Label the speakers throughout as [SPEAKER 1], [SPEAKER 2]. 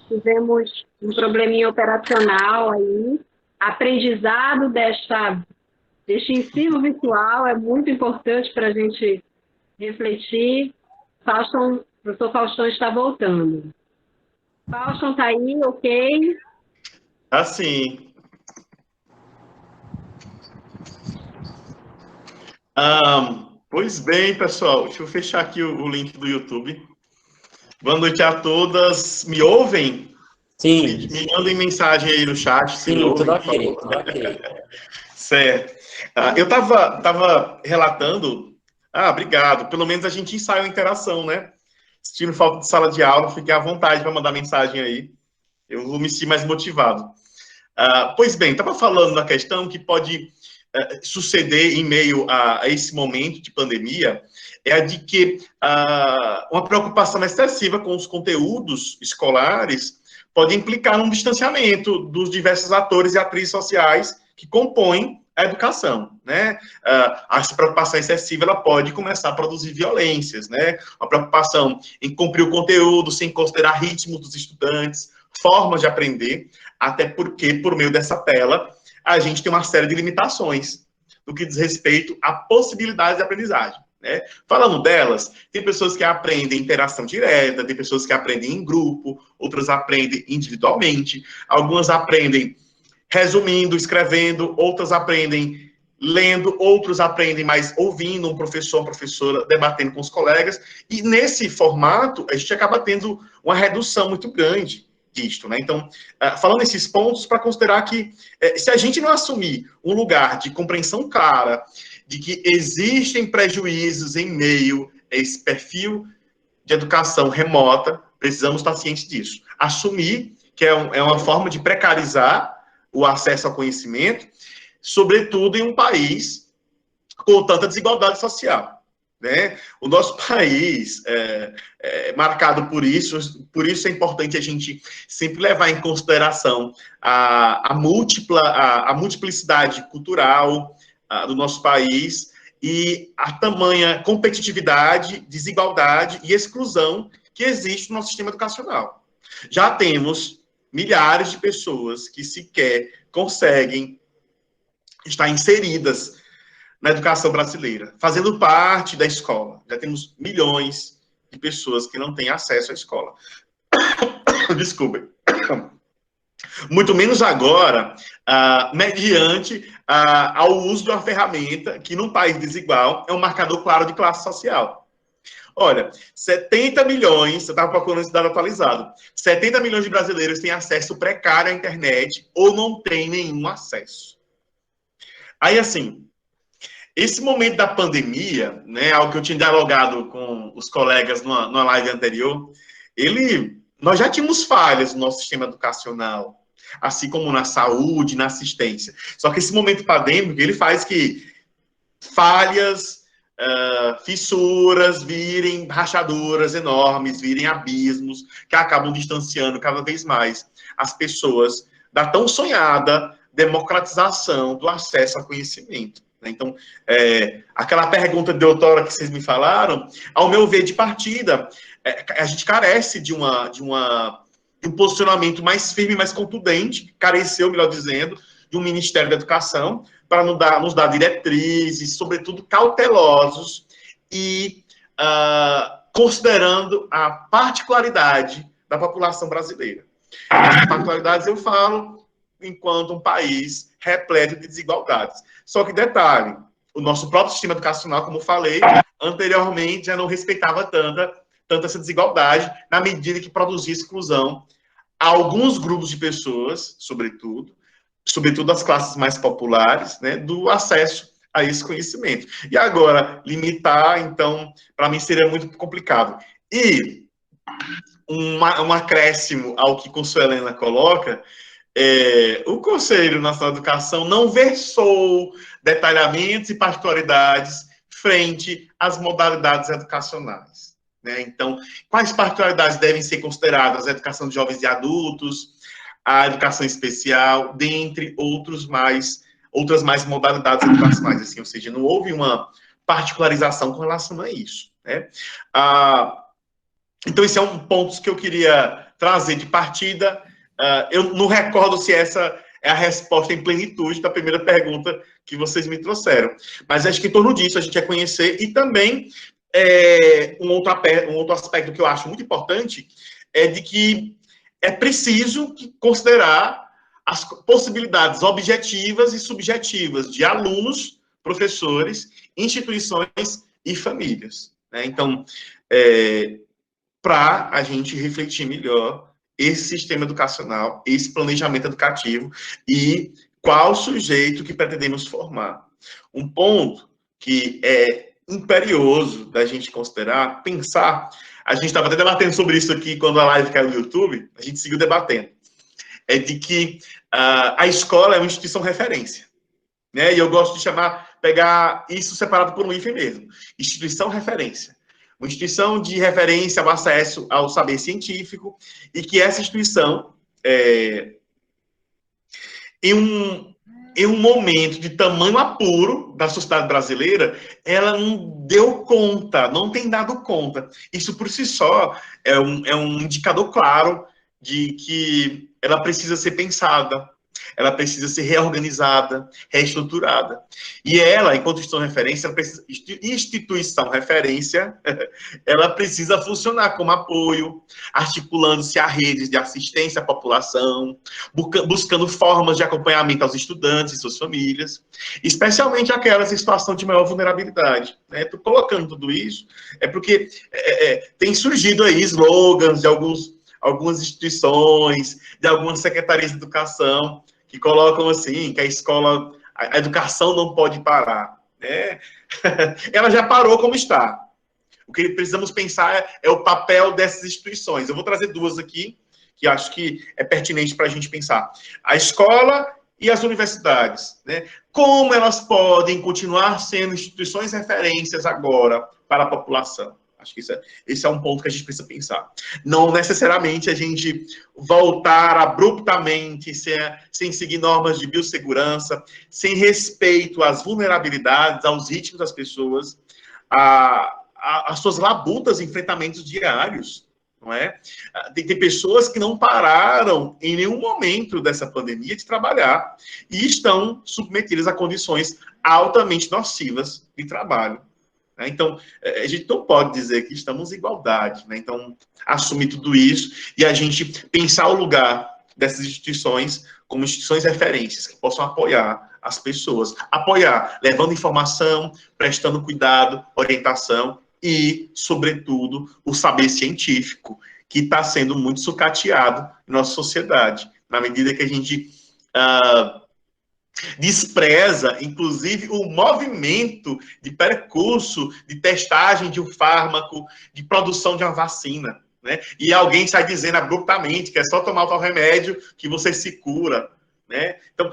[SPEAKER 1] tivemos um probleminha operacional aí. Aprendizado deste ensino virtual é muito importante para a gente refletir. O professor Faustão está voltando. Faustão está aí, ok?
[SPEAKER 2] Assim. Pois bem, pessoal, deixa eu fechar aqui o link do YouTube. Boa noite a todas. Me ouvem?
[SPEAKER 3] Sim.
[SPEAKER 2] Me mandem mensagem aí no chat. Se me
[SPEAKER 3] Sim,
[SPEAKER 2] ouvem,
[SPEAKER 3] tudo ok, tudo ok.
[SPEAKER 2] Certo. Eu estava relatando. Obrigado. Pelo menos a gente ensaia a interação, né? Sentindo falta de sala de aula, fique à vontade para mandar mensagem aí. Eu vou me sentir mais motivado. Pois bem, estava falando da questão que pode suceder em meio a esse momento de pandemia, é a de que uma preocupação excessiva com os conteúdos escolares pode implicar num distanciamento dos diversos atores e atrizes sociais que compõem a educação, né? Essa preocupação excessiva, ela pode começar a produzir violências, né? Uma preocupação em cumprir o conteúdo sem considerar ritmos dos estudantes, formas de aprender, até porque, por meio dessa tela, a gente tem uma série de limitações no que diz respeito à possibilidade de aprendizagem, né? Falando delas, tem pessoas que aprendem interação direta, tem pessoas que aprendem em grupo, outras aprendem individualmente, algumas aprendem resumindo, escrevendo, outras aprendem lendo, outros aprendem mais ouvindo um professor, uma professora, debatendo com os colegas, e nesse formato, a gente acaba tendo uma redução muito grande disto, né? Então, falando esses pontos, para considerar que se a gente não assumir um lugar de compreensão clara de que existem prejuízos em meio a esse perfil de educação remota, precisamos estar cientes disso. Assumir que é uma forma de precarizar o acesso ao conhecimento, sobretudo em um país com tanta desigualdade social, né? O nosso país é marcado por isso é importante a gente sempre levar em consideração a multiplicidade cultural do nosso país e a tamanha competitividade, desigualdade e exclusão que existe no nosso sistema educacional. Já temos milhares de pessoas que sequer conseguem estar inseridas na educação brasileira, fazendo parte da escola. Já temos milhões de pessoas que não têm acesso à escola. Desculpem. Muito menos agora, mediante ao uso de uma ferramenta que, num país desigual, é um marcador claro de classe social. Olha, 70 milhões, eu estava procurando esse dado atualizado, 70 milhões de brasileiros têm acesso precário à internet ou não têm nenhum acesso. Aí, assim, esse momento da pandemia, né, algo que eu tinha dialogado com os colegas numa live anterior, nós já tínhamos falhas no nosso sistema educacional, assim como na saúde, na assistência. Só que esse momento pandêmico, ele faz que falhas, fissuras virem rachaduras enormes, virem abismos, que acabam distanciando cada vez mais as pessoas da tão sonhada democratização do acesso ao conhecimento. Então, aquela pergunta de doutora que vocês me falaram, ao meu ver, de partida, a gente carece de um posicionamento mais firme, mais contundente, careceu, melhor dizendo, de um Ministério da Educação, para nos dar diretrizes, sobretudo cautelosos, e considerando a particularidade da população brasileira. As particularidades eu falo enquanto um país repleto de desigualdades. Só que, detalhe, o nosso próprio sistema educacional, como falei anteriormente, já não respeitava tanta essa desigualdade, na medida que produzia exclusão a alguns grupos de pessoas, sobretudo as classes mais populares, né, do acesso a esse conhecimento. E agora, limitar, então, para mim seria muito complicado. E um acréscimo ao que Consuelena coloca, o Conselho Nacional de Educação não versou detalhamentos e particularidades frente às modalidades educacionais, né? Então, quais particularidades devem ser consideradas? A educação de jovens e adultos, a educação especial, dentre outras mais modalidades educacionais, assim, ou seja, não houve uma particularização com relação a isso, né? Então, esse é um ponto que eu queria trazer de partida. Eu não recordo se essa é a resposta em plenitude da primeira pergunta que vocês me trouxeram. Mas acho que em torno disso a gente quer conhecer. E também um outro aspecto que eu acho muito importante é de que é preciso considerar as possibilidades objetivas e subjetivas de alunos, professores, instituições e famílias, né? Então, para a gente refletir melhor esse sistema educacional, esse planejamento educativo e qual sujeito que pretendemos formar. Um ponto que é imperioso da gente considerar, pensar, a gente estava até debatendo sobre isso aqui quando a live caiu no YouTube, a gente seguiu debatendo, é de que a escola é uma instituição referência, né? E eu gosto de pegar isso separado por um hífen mesmo, instituição referência. Uma instituição de referência ao acesso ao saber científico e que essa instituição, em um momento de tamanho apuro da sociedade brasileira, ela não deu conta, não tem dado conta. Isso por si só é um indicador claro de que ela precisa ser pensada, ela precisa ser reorganizada, reestruturada. E ela, enquanto instituição referência, ela precisa funcionar como apoio, articulando-se a redes de assistência à população, buscando formas de acompanhamento aos estudantes e suas famílias, especialmente aquelas em situação de maior vulnerabilidade. Estou colocando tudo isso, porque tem surgido aí slogans de algumas instituições, de algumas secretarias de educação, que colocam assim, que a educação não pode parar, né? Ela já parou como está. O que precisamos pensar é o papel dessas instituições. Eu vou trazer duas aqui, que acho que é pertinente para a gente pensar. A escola e as universidades, né? Como elas podem continuar sendo instituições referências agora para a população? Acho que esse é um ponto que a gente precisa pensar. Não necessariamente a gente voltar abruptamente, sem seguir normas de biossegurança, sem respeito às vulnerabilidades, aos ritmos das pessoas, às suas labutas, enfrentamentos diários, não é? Tem pessoas que não pararam em nenhum momento dessa pandemia de trabalhar e estão submetidas a condições altamente nocivas de trabalho. Então, a gente não pode dizer que estamos em igualdade, né? Então, assumir tudo isso e a gente pensar o lugar dessas instituições como instituições referências que possam apoiar as pessoas. Apoiar, levando informação, prestando cuidado, orientação e, sobretudo, o saber científico, que está sendo muito sucateado em nossa sociedade, na medida que a gente despreza, inclusive, o movimento de percurso, de testagem de um fármaco, de produção de uma vacina, né? E alguém sai dizendo abruptamente que é só tomar o tal remédio que você se cura, né? Então,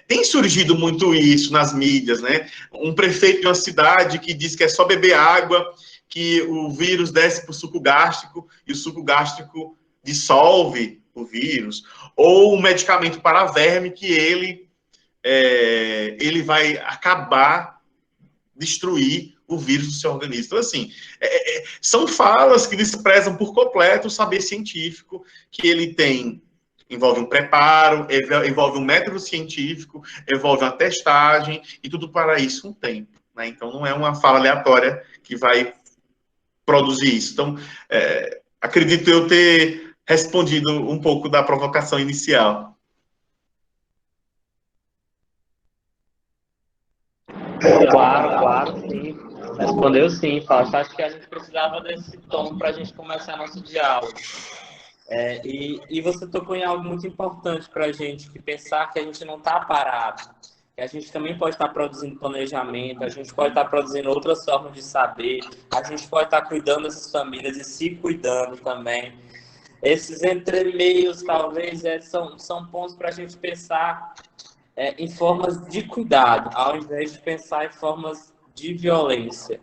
[SPEAKER 2] tem surgido muito isso nas mídias, né? Um prefeito de uma cidade que diz que é só beber água, que o vírus desce para o suco gástrico e o suco gástrico dissolve o vírus, ou um medicamento para verme que ele vai acabar, destruir o vírus do seu organismo. Então, assim, são falas que desprezam por completo o saber científico que ele tem. Envolve um preparo, envolve um método científico, envolve uma testagem, e tudo para isso um tempo, né? Então, não é uma fala aleatória que vai produzir isso. Então, acredito eu ter respondido um pouco da provocação inicial.
[SPEAKER 3] Claro, sim. Respondeu sim, Fausto. Acho que a gente precisava desse tom para a gente começar nosso diálogo. E você tocou em algo muito importante para a gente, que pensar que a gente não está parado, que a gente também pode estar produzindo planejamento, a gente pode estar produzindo outras formas de saber, a gente pode estar cuidando dessas famílias e se cuidando também. Esses entremeios, talvez, são pontos para a gente pensar em formas de cuidado, ao invés de pensar em formas de violência.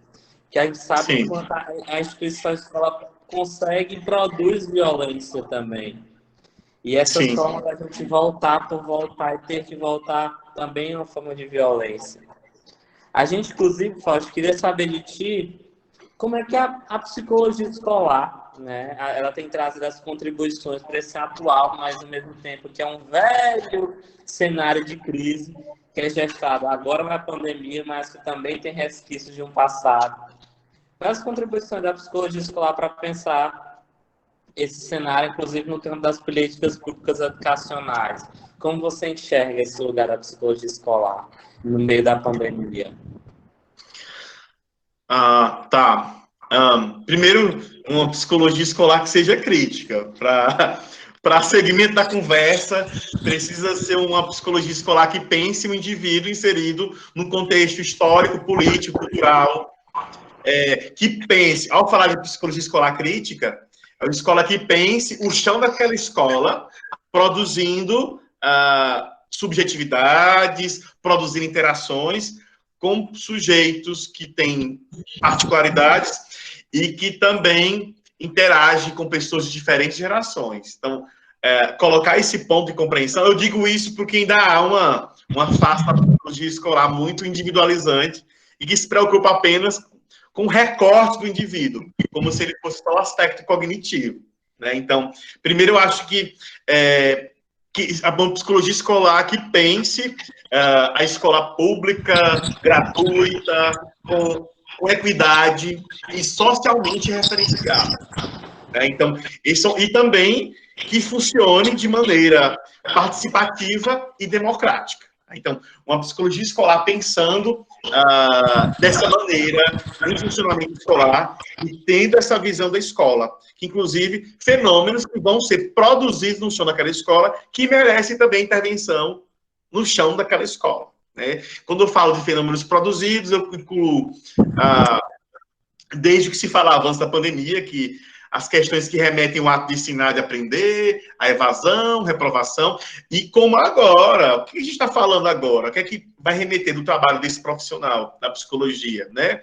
[SPEAKER 3] Que a gente sabe que a instituição escola consegue e produz violência também. E essas formas da gente voltar por voltar e ter que voltar também é uma forma de violência. A gente, inclusive, Fausto, queria saber de ti como é que é a psicologia escolar. né? Ela tem trazido as contribuições para esse atual, mas ao mesmo tempo que é um velho cenário de crise que é gestado agora na pandemia, mas que também tem resquícios de um passado. As contribuições da psicologia escolar para pensar esse cenário, inclusive no campo das políticas públicas educacionais. Como você enxerga esse lugar da psicologia escolar no meio da pandemia?
[SPEAKER 2] Tá. Primeiro, uma psicologia escolar que seja crítica. Para segmento da conversa, precisa ser uma psicologia escolar que pense o indivíduo inserido num contexto histórico, político, cultural, que pense, ao falar de psicologia escolar crítica, é uma escola que pense o chão daquela escola, produzindo subjetividades, produzindo interações com sujeitos que têm particularidades e que também interagem com pessoas de diferentes gerações. Então, colocar esse ponto de compreensão, eu digo isso porque ainda há uma face da psicologia escolar muito individualizante e que se preocupa apenas com o recorte do indivíduo, como se ele fosse só o aspecto cognitivo, né? Então, primeiro eu acho que a psicologia escolar que pense a escola pública, gratuita, com equidade e socialmente referenciada, né? Então, e também que funcione de maneira participativa e democrática. Então, uma psicologia escolar pensando dessa maneira, no funcionamento escolar, e tendo essa visão da escola, que, inclusive, fenômenos que vão ser produzidos no chão daquela escola, que merecem também intervenção no chão daquela escola, né? Quando eu falo de fenômenos produzidos, eu incluo, desde que se falava antes da pandemia, que as questões que remetem ao ato de ensinar, de aprender, a evasão, reprovação, e como agora, o que a gente está falando agora? O que é que vai remeter do trabalho desse profissional da psicologia, né?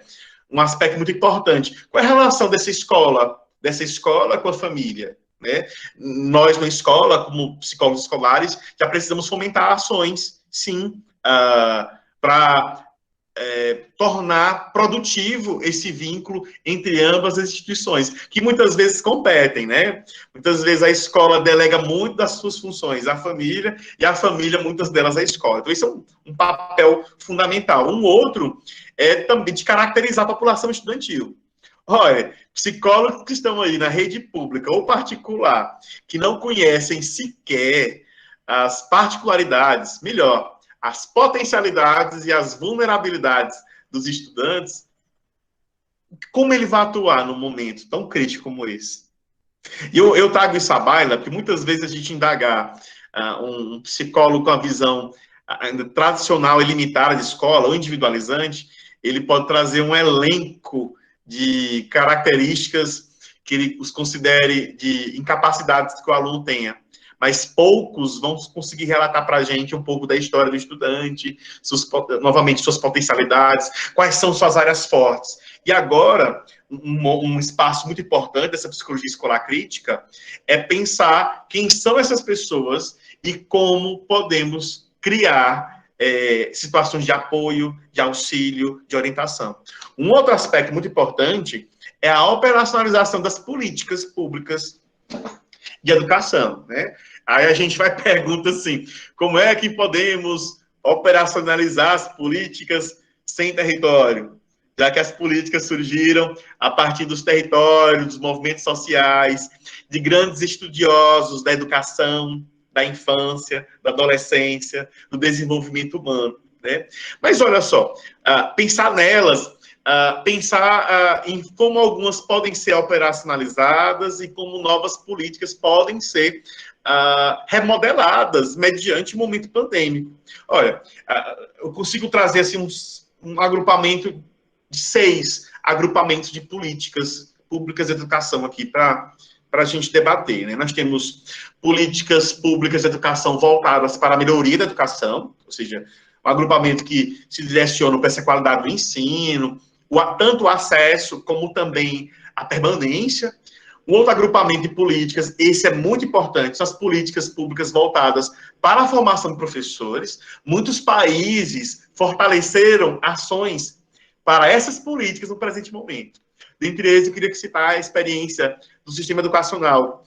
[SPEAKER 2] Um aspecto muito importante. Qual é a relação dessa escola com a família, né? Nós, na escola, como psicólogos escolares, já precisamos fomentar ações, sim, para tornar produtivo esse vínculo entre ambas as instituições, que muitas vezes competem, né? Muitas vezes a escola delega muito das suas funções à família, e a família, muitas delas, à escola. Então, isso é um papel fundamental. Um outro é também de caracterizar a população estudantil. Olha, psicólogos que estão aí na rede pública ou particular, que não conhecem sequer as particularidades, melhor, as potencialidades e as vulnerabilidades dos estudantes, como ele vai atuar num momento tão crítico como esse? E eu trago isso à baila, porque muitas vezes a gente indagar um psicólogo com a visão ainda tradicional e limitada de escola, ou individualizante, ele pode trazer um elenco de características que ele os considere de incapacidades que o aluno tenha. Mas poucos vão conseguir relatar para a gente um pouco da história do estudante, novamente, suas potencialidades, quais são suas áreas fortes. E agora, um espaço muito importante dessa psicologia escolar crítica é pensar quem são essas pessoas e como podemos criar situações de apoio, de auxílio, de orientação. Um outro aspecto muito importante é a operacionalização das políticas públicas de educação, né? Aí a gente vai perguntar assim, como é que podemos operacionalizar as políticas sem território? Já que as políticas surgiram a partir dos territórios, dos movimentos sociais, de grandes estudiosos da educação, da infância, da adolescência, do desenvolvimento humano, né? Mas olha só, pensar nelas, pensar em como algumas podem ser operacionalizadas e como novas políticas podem ser remodeladas mediante o momento pandêmico. Olha, eu consigo trazer assim, um agrupamento de 6 agrupamentos de políticas públicas de educação aqui para a gente debater, né? Nós temos políticas públicas de educação voltadas para a melhoria da educação, ou seja, um agrupamento que se direciona para essa qualidade do ensino, tanto o acesso como também a permanência. Um outro agrupamento de políticas, esse é muito importante, são as políticas públicas voltadas para a formação de professores. Muitos países fortaleceram ações para essas políticas no presente momento. Dentre eles, eu queria citar a experiência do sistema educacional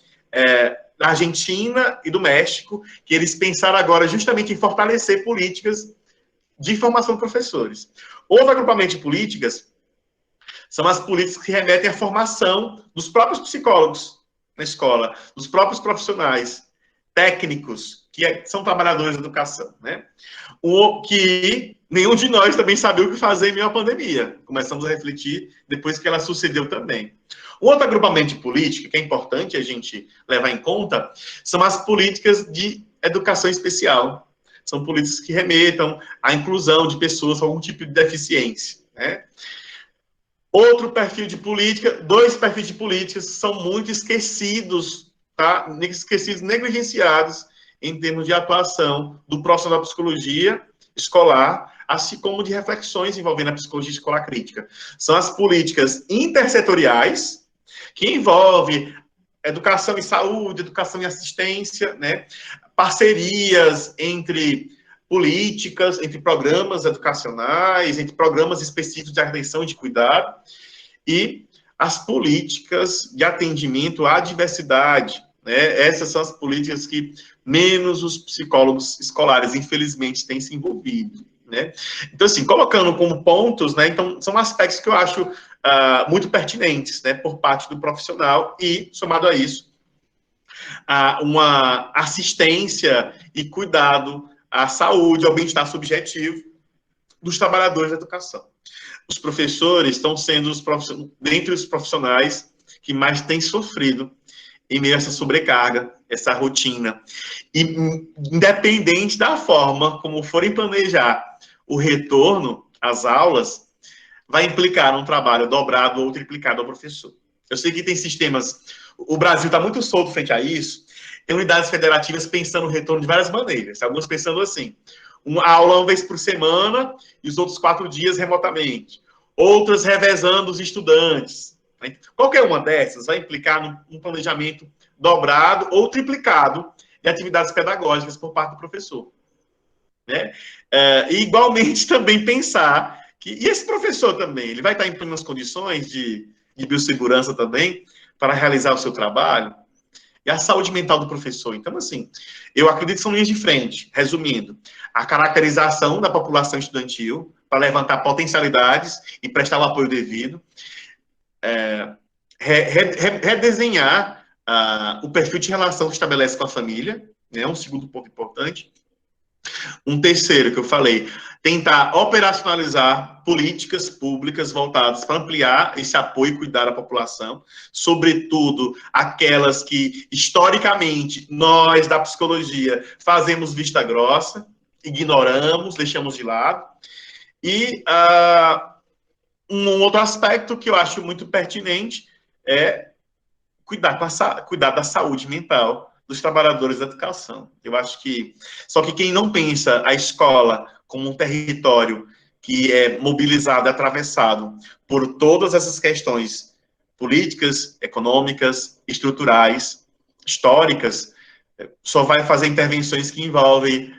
[SPEAKER 2] da Argentina e do México, que eles pensaram agora justamente em fortalecer políticas de formação de professores. Outro agrupamento de políticas são as políticas que remetem à formação dos próprios psicólogos na escola, dos próprios profissionais técnicos, que são trabalhadores da educação, né? O que nenhum de nós também sabia o que fazer em meio à pandemia. Começamos a refletir depois que ela sucedeu também. Um outro agrupamento de política que é importante a gente levar em conta são as políticas de educação especial. São políticas que remetam à inclusão de pessoas com algum tipo de deficiência, né? Outro perfil de política, dois perfis de políticas são muito esquecidos, tá? Esquecidos, negligenciados em termos de atuação do profissional da psicologia escolar, assim como de reflexões envolvendo a psicologia escolar crítica. São as políticas intersetoriais, que envolvem educação e saúde, educação e assistência, né? Parcerias entre políticas, entre programas educacionais, entre programas específicos de atenção e de cuidado, e as políticas de atendimento à diversidade, né? Essas são as políticas que menos os psicólogos escolares, infelizmente, têm se envolvido, né? Então, assim, colocando como pontos, né? Então, são aspectos que eu acho muito pertinentes, né? Por parte do profissional e, somado a isso, uma assistência e cuidado à saúde, ao bem-estar subjetivo dos trabalhadores da educação. Os professores estão sendo dentre os profissionais que mais têm sofrido em meio a essa sobrecarga, essa rotina. E independente da forma como forem planejar o retorno às aulas, vai implicar um trabalho dobrado ou triplicado ao professor. Eu sei que tem sistemas... O Brasil está muito solto frente a isso. Tem unidades federativas pensando no retorno de várias maneiras. Algumas pensando assim, uma aula uma vez por semana e os outros 4 dias remotamente. Outras revezando os estudantes. Qualquer uma dessas vai implicar num planejamento dobrado ou triplicado de atividades pedagógicas por parte do professor, né? E igualmente também pensar que... E esse professor também, ele vai estar em plenas condições de biossegurança também para realizar o seu trabalho? E a saúde mental do professor. Então, assim, eu acredito que são linhas de frente. Resumindo, a caracterização da população estudantil para levantar potencialidades e prestar o apoio devido. Redesenhar o perfil de relação que estabelece com a família, né? Um segundo ponto importante. Um terceiro que eu falei, tentar operacionalizar políticas públicas voltadas para ampliar esse apoio e cuidar da população, sobretudo aquelas que, historicamente, nós da psicologia fazemos vista grossa, ignoramos, deixamos de lado. E um outro aspecto que eu acho muito pertinente é cuidar da saúde mental dos trabalhadores da educação. Eu acho que... Só que quem não pensa a escola como um território que é mobilizado, atravessado por todas essas questões políticas, econômicas, estruturais, históricas, só vai fazer intervenções que envolvem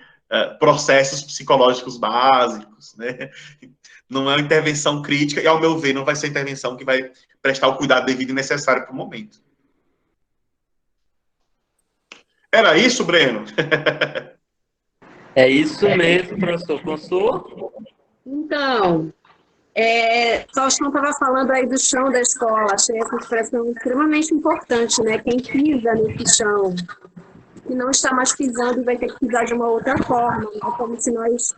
[SPEAKER 2] processos psicológicos básicos, né? Não é uma intervenção crítica e, ao meu ver, não vai ser a intervenção que vai prestar o cuidado devido e necessário para o momento. Era isso, Breno?
[SPEAKER 3] É isso mesmo, professor. Consou?
[SPEAKER 1] Então, Faustão estava falando aí do chão da escola, achei essa expressão extremamente importante, né? Quem pisa nesse chão, que não está mais pisando, vai ter que pisar de uma outra forma, né? Como se nós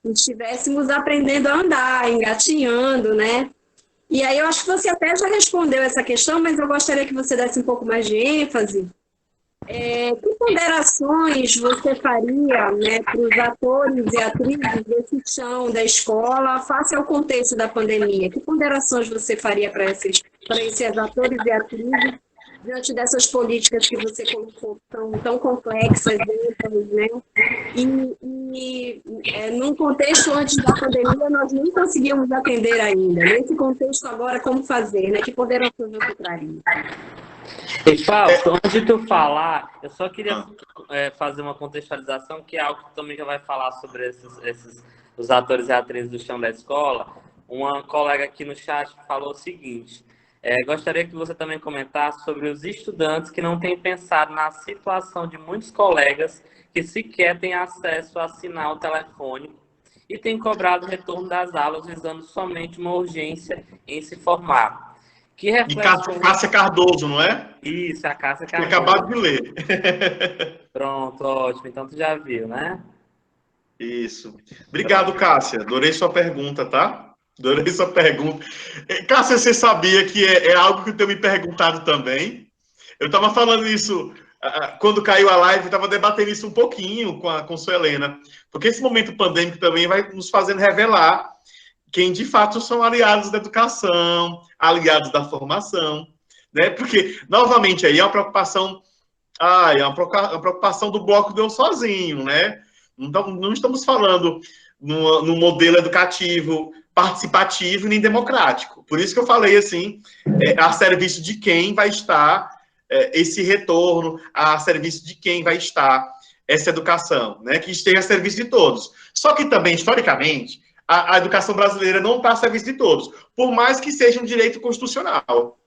[SPEAKER 1] estivéssemos aprendendo a andar, engatinhando, né? E aí eu acho que você até já respondeu essa questão, mas eu gostaria que você desse um pouco mais de ênfase. Que ponderações você faria, né, para os atores e atrizes desse chão da escola face ao contexto da pandemia? Que ponderações você faria para esses atores e atrizes diante dessas políticas que você colocou tão complexas, né? Num contexto antes da pandemia, nós nem conseguíamos atender ainda. Nesse contexto agora, como fazer? Né? Que ponderações você traria?
[SPEAKER 3] E, Fausto, antes de tu falar, eu só queria fazer uma contextualização, que é algo que também já vai falar sobre os atores e atrizes do chão da escola. Uma colega aqui no chat falou o seguinte: Gostaria que você também comentasse sobre os estudantes que não têm pensado na situação de muitos colegas que sequer têm acesso a sinal telefônico e têm cobrado o retorno das aulas visando somente uma urgência em se formar. Que
[SPEAKER 2] De
[SPEAKER 3] reflexão...
[SPEAKER 2] Cássia Cardoso, não é?
[SPEAKER 3] Isso, a Cássia
[SPEAKER 2] Tinha
[SPEAKER 3] Cardoso.
[SPEAKER 2] acabado de ler.
[SPEAKER 3] Pronto, ótimo. Então, tu já viu, né?
[SPEAKER 2] Isso. Obrigado, Cássia. Adorei sua pergunta, tá? Adorei sua pergunta. Cássia, você sabia que é algo que eu tenho me perguntado também? Eu estava falando isso quando caiu a live, estava debatendo isso um pouquinho com sua Helena. Porque esse momento pandêmico também vai nos fazendo revelar quem de fato são aliados da educação, aliados da formação, né? Porque, novamente, aí é uma preocupação, é uma preocupação do bloco de eu sozinho, né? Então, não estamos falando no modelo educativo participativo nem democrático. Por isso que eu falei assim, a serviço de quem vai estar esse retorno, a serviço de quem vai estar essa educação, né? Que esteja a serviço de todos. Só que também, historicamente, a educação brasileira não está a serviço de todos, por mais que seja um direito constitucional.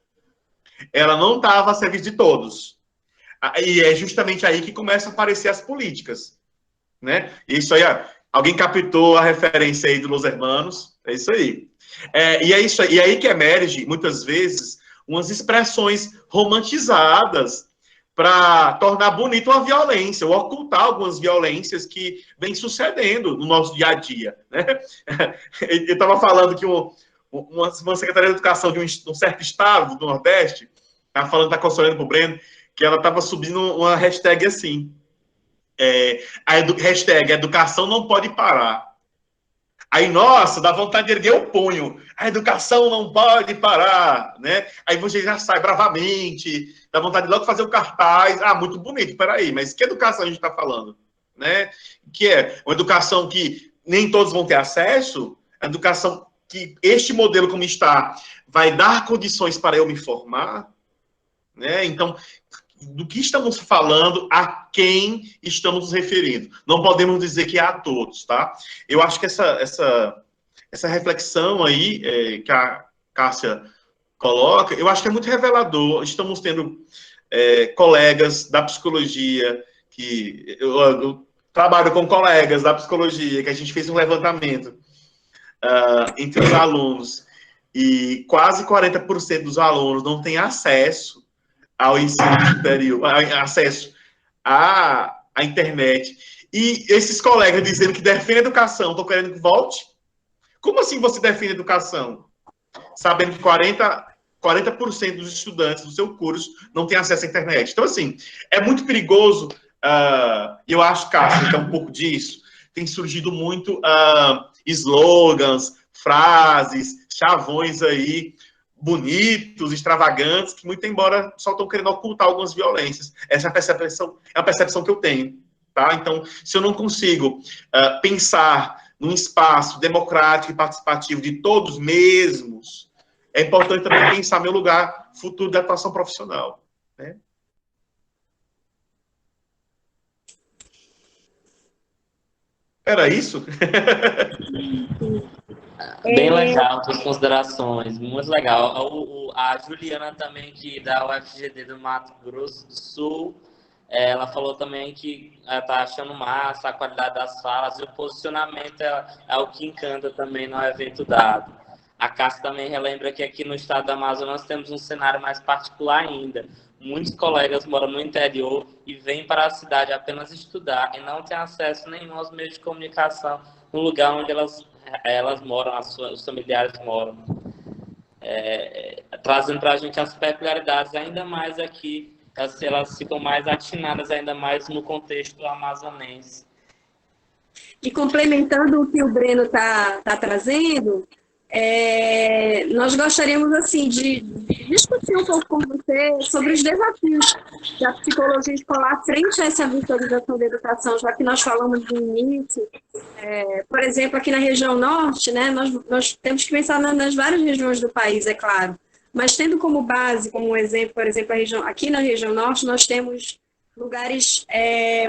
[SPEAKER 2] Ela não estava a serviço de todos. E é justamente aí que começam a aparecer as políticas, né? Isso aí, alguém captou a referência aí dos Los Hermanos, é isso aí. E é isso aí, e aí que emerge, muitas vezes, umas expressões romantizadas para tornar bonito uma violência, ou ocultar algumas violências que vêm sucedendo no nosso dia a dia, né? Eu estava falando que uma secretaria de educação de um certo estado do Nordeste, estava falando, está consolando para o Breno, que ela estava subindo uma hashtag assim, hashtag educação não pode parar. Aí, nossa, dá vontade de erguer o punho. A educação não pode parar, né? Aí você já sai bravamente, dá vontade de logo fazer o cartaz. Muito bonito, peraí, mas que educação a gente está falando? Né? Que é uma educação que nem todos vão ter acesso, a educação que este modelo como está vai dar condições para eu me formar, né? Então, do que estamos falando, a quem estamos nos referindo. Não podemos dizer que é a todos, tá? Eu acho que essa reflexão aí que a Cássia coloca, eu acho que é muito revelador. Estamos tendo colegas da psicologia, que eu trabalho com colegas da psicologia, que a gente fez um levantamento entre os alunos, e quase 40% dos alunos não têm acesso ao ensino superior, acesso à internet. E esses colegas dizendo que defendem a educação, estão querendo que volte? Como assim você defende a educação? Sabendo que 40% dos estudantes do seu curso não têm acesso à internet. Então, assim, é muito perigoso, eu acho, Cássio, que é um pouco disso. Tem surgido muito slogans, frases, chavões aí, bonitos, extravagantes, que muito embora só estão querendo ocultar algumas violências. Essa é a percepção que eu tenho, tá? Então, se eu não consigo pensar num espaço democrático e participativo de todos mesmos, é importante também pensar meu lugar futuro de atuação profissional, né? Era isso?
[SPEAKER 3] Bem legal, suas considerações, muito legal. A Juliana também, que da UFGD do Mato Grosso do Sul, ela falou também que está achando massa a qualidade das falas e o posicionamento é o que encanta também no evento dado. A Cássia também relembra que aqui no estado do Amazonas temos um cenário mais particular ainda. Muitos colegas moram no interior e vêm para a cidade apenas estudar e não têm acesso nenhum aos meios de comunicação no lugar onde elas moram, os familiares moram. Trazendo para a gente as peculiaridades ainda mais aqui, elas ficam mais atinadas ainda mais no contexto amazonense.
[SPEAKER 1] E complementando o que o Breno está trazendo, nós gostaríamos assim de discutir um pouco com você sobre os desafios da psicologia escolar frente a essa virtualização da educação, já que nós falamos no início. Por exemplo, aqui na região norte, né, nós temos que pensar nas várias regiões do país, é claro, mas tendo como base, como um exemplo, por exemplo, aqui na região norte, nós temos lugares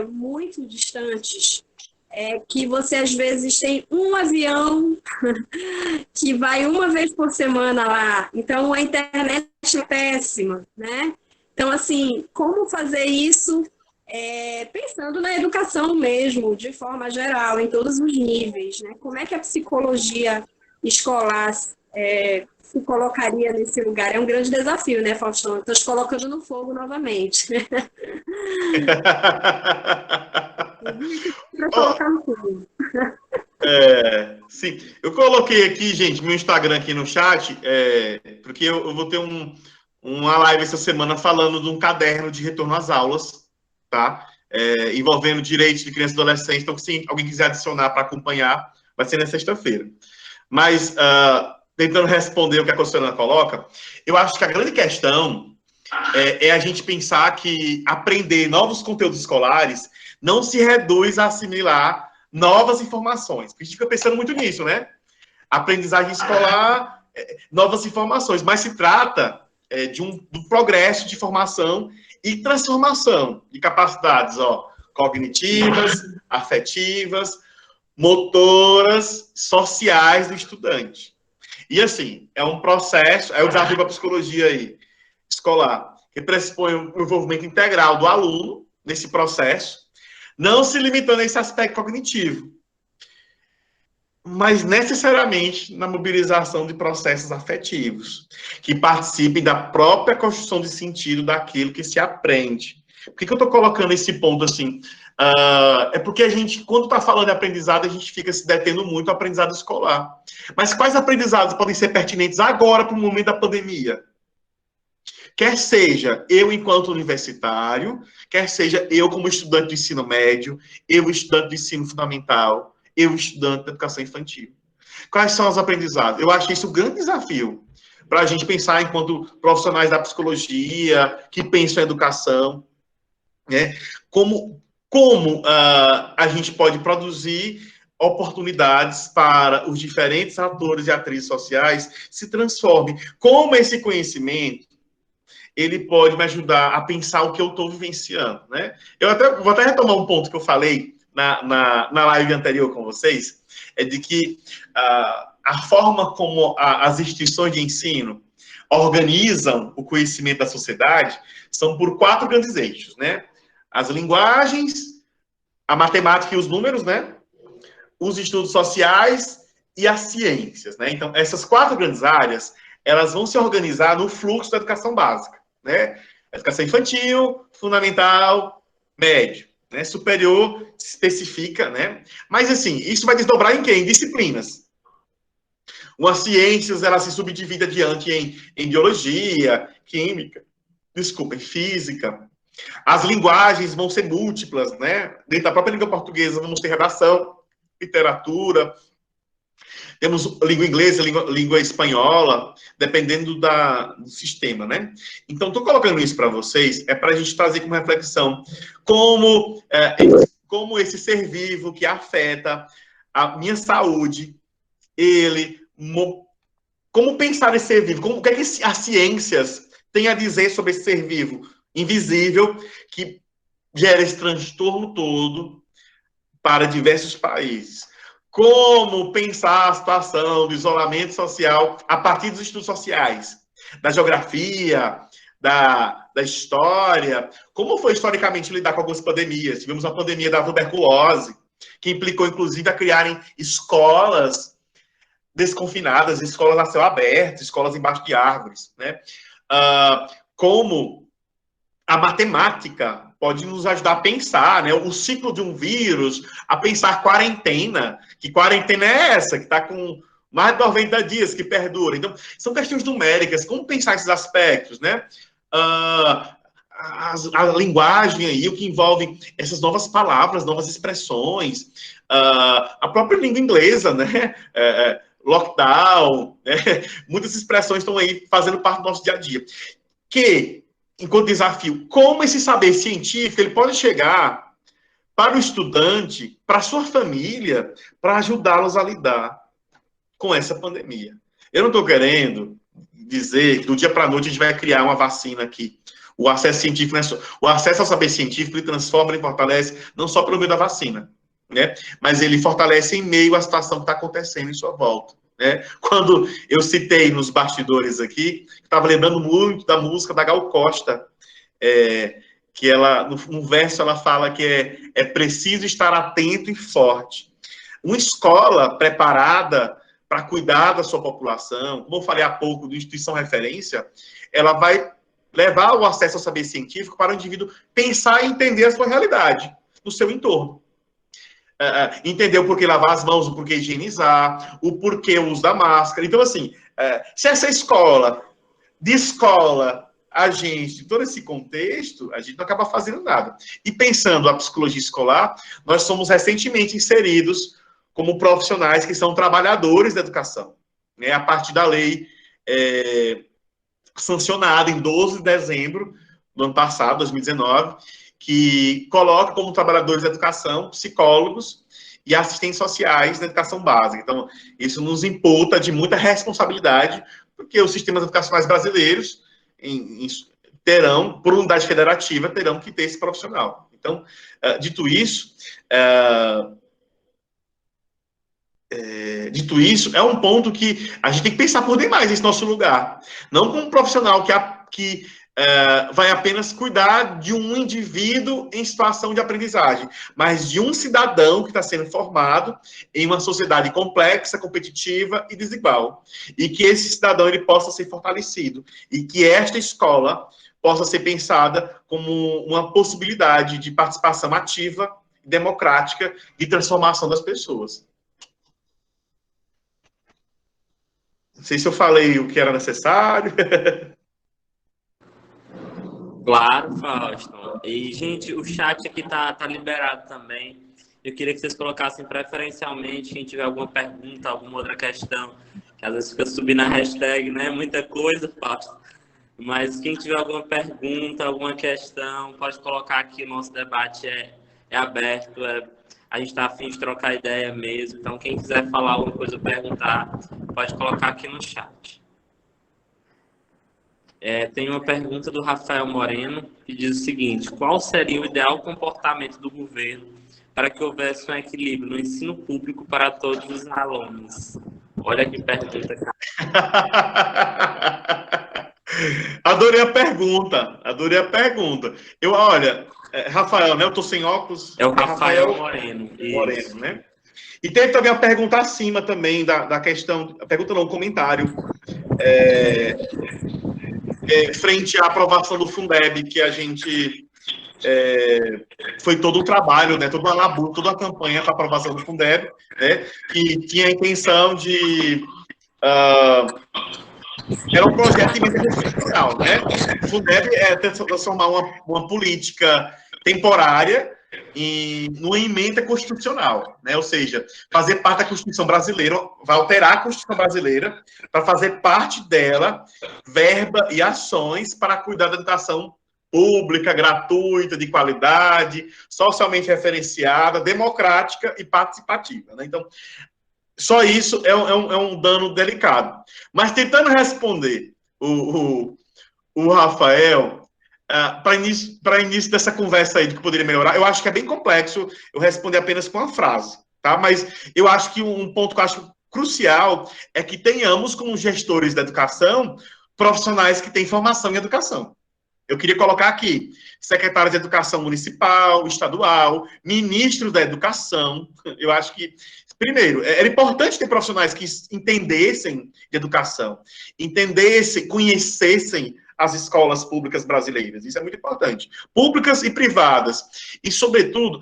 [SPEAKER 1] muito distantes que você às vezes tem um avião que vai uma vez por semana lá, então a internet é péssima, né? Então, assim, como fazer isso pensando na educação mesmo, de forma geral, em todos os níveis, né? Como é que a psicologia escolar se colocaria nesse lugar? É um grande desafio, né, Faustão? Estou te colocando no fogo novamente. Para colocar no fogo.
[SPEAKER 2] Sim, eu coloquei aqui, gente, meu Instagram aqui no chat, porque eu vou ter uma live essa semana falando de um caderno de retorno às aulas, tá? Envolvendo direitos de crianças e adolescentes. Então, se alguém quiser adicionar para acompanhar, vai ser na sexta-feira. Mas, tentando responder o que a Cossiana coloca, eu acho que a grande questão é a gente pensar que aprender novos conteúdos escolares não se reduz a assimilar novas informações. A gente fica pensando muito nisso, né? Aprendizagem escolar, novas informações, mas se trata do progresso de formação e transformação de capacidades cognitivas, afetivas, motoras, sociais do estudante. E assim, é um processo, é o desafio para a psicologia aí, escolar, que pressupõe o envolvimento integral do aluno nesse processo, não se limitando a esse aspecto cognitivo, mas necessariamente na mobilização de processos afetivos, que participem da própria construção de sentido daquilo que se aprende. Por que eu estou colocando esse ponto assim? É porque a gente, quando está falando de aprendizado, a gente fica se detendo muito ao aprendizado escolar. Mas quais aprendizados podem ser pertinentes agora para o momento da pandemia? Quer seja eu enquanto universitário, quer seja eu como estudante do ensino médio, eu estudante do ensino fundamental, eu estudante da educação infantil. Quais são os aprendizados? Eu acho isso um grande desafio para a gente pensar enquanto profissionais da psicologia, que pensam em educação, né? Como a gente pode produzir oportunidades para os diferentes atores e atrizes sociais se transformem. Como esse conhecimento ele pode me ajudar a pensar o que eu estou vivenciando, né? Vou até retomar um ponto que eu falei na live anterior com vocês, é de que a forma como as instituições de ensino organizam o conhecimento da sociedade são por 4 grandes eixos, né? As linguagens, a matemática e os números, né? Os estudos sociais e as ciências, né? Então, essas 4 grandes áreas, elas vão se organizar no fluxo da educação básica, né? Educação infantil, fundamental, médio, né? Superior se especifica, né? Mas, assim, isso vai desdobrar em quê? Em disciplinas. As ciências, ela se subdivide adiante em biologia, química, em física. As linguagens vão ser múltiplas, né? Dentro da própria língua portuguesa, vamos ter redação, literatura, temos língua inglesa, língua espanhola, dependendo do sistema, né? Então, estou colocando isso para vocês, para a gente trazer como reflexão como esse ser vivo que afeta a minha saúde, como pensar esse ser vivo, o que é que as ciências têm a dizer sobre esse ser vivo invisível que gera esse transtorno todo para diversos países. Como pensar a situação do isolamento social a partir dos estudos sociais, da geografia, da história, como foi historicamente lidar com algumas pandemias. Tivemos a pandemia da tuberculose, que implicou, inclusive, a criarem escolas desconfinadas, escolas a céu aberto, escolas embaixo de árvores, né? Como a matemática pode nos ajudar a pensar, né, o ciclo de um vírus, a pensar quarentena, que quarentena é essa, que está com mais de 90 dias, que perdura. Então, são questões numéricas, como pensar esses aspectos, né? A linguagem aí, o que envolve essas novas palavras, novas expressões, a própria língua inglesa, né? Lockdown, né? Muitas expressões estão aí fazendo parte do nosso dia a dia. Que, enquanto desafio, como esse saber científico ele pode chegar para o estudante, para a sua família, para ajudá-los a lidar com essa pandemia. Eu não estou querendo dizer que do dia para a noite a gente vai criar uma vacina aqui. O acesso científico, o acesso ao saber científico ele transforma, ele fortalece, não só pelo meio da vacina, né? Mas ele fortalece em meio à situação que está acontecendo em sua volta, né? Quando eu citei nos bastidores aqui, estava lembrando muito da música da Gal Costa, que ela, no verso, ela fala que é preciso estar atento e forte. Uma escola preparada para cuidar da sua população, como eu falei há pouco, de instituição referência, ela vai levar o acesso ao saber científico para o indivíduo pensar e entender a sua realidade, no seu entorno. Entender o porquê lavar as mãos, o porquê higienizar, o porquê o uso da máscara. Então, assim, se essa escola descola a gente, todo esse contexto, a gente não acaba fazendo nada. E pensando a psicologia escolar, nós somos recentemente inseridos como profissionais que são trabalhadores da educação, né? A partir da lei sancionada em 12 de dezembro do ano passado, 2019, que coloca como trabalhadores da educação psicólogos e assistentes sociais na educação básica. Então, isso nos imputa de muita responsabilidade, porque os sistemas educacionais brasileiros terão, por unidade federativa, terão que ter esse profissional. Então, dito isso, é um ponto que a gente tem que pensar por demais nesse nosso lugar. Não como um profissional que vai apenas cuidar de um indivíduo em situação de aprendizagem, mas de um cidadão que está sendo formado em uma sociedade complexa, competitiva e desigual. E que esse cidadão ele possa ser fortalecido. E que esta escola possa ser pensada como uma possibilidade de participação ativa, democrática e transformação das pessoas. Não sei se eu falei o que era necessário.
[SPEAKER 3] Claro, Fausto. E, gente, o chat aqui tá liberado também. Eu queria que vocês colocassem preferencialmente, quem tiver alguma pergunta, alguma outra questão, que às vezes fica subindo a hashtag, né? Muita coisa, Fausto. Mas quem tiver alguma pergunta, alguma questão, pode colocar aqui. O nosso debate é aberto. A gente está a fim de trocar ideia mesmo. Então, quem quiser falar alguma coisa ou perguntar, pode colocar aqui no chat. Tem uma pergunta do Rafael Moreno, que diz o seguinte: qual seria o ideal comportamento do governo para que houvesse um equilíbrio no ensino público para todos os alunos? Olha que pergunta, cara.
[SPEAKER 2] Adorei a pergunta. Olha, Rafael, né? Eu tô sem óculos.
[SPEAKER 3] É o Rafael Moreno.
[SPEAKER 2] Moreno, né? E teve também a pergunta acima também da questão, a pergunta não, o comentário, frente à aprovação do Fundeb, que a gente foi todo um trabalho, né? Toda uma labuta, toda uma campanha para a aprovação do Fundeb, né? Que tinha a intenção de era um projeto de emenda constitucional, né? O Fundeb transformar uma política temporária numa emenda constitucional, né? Ou seja, fazer parte da Constituição brasileira, vai alterar a Constituição brasileira para fazer parte dela verba e ações para cuidar da educação pública, gratuita, de qualidade, socialmente referenciada, democrática e participativa, né? Então, só isso é um dano delicado. Mas tentando responder o Rafael, para início dessa conversa aí do que poderia melhorar, eu acho que é bem complexo eu responder apenas com uma frase, tá? Mas eu acho que um ponto que eu acho crucial é que tenhamos, como gestores da educação, profissionais que têm formação em educação. Eu queria colocar aqui secretários de educação municipal, estadual, ministros da educação. Eu acho que, primeiro, era importante ter profissionais que entendessem de educação, conhecessem as escolas públicas brasileiras. Isso é muito importante. Públicas e privadas. E, sobretudo,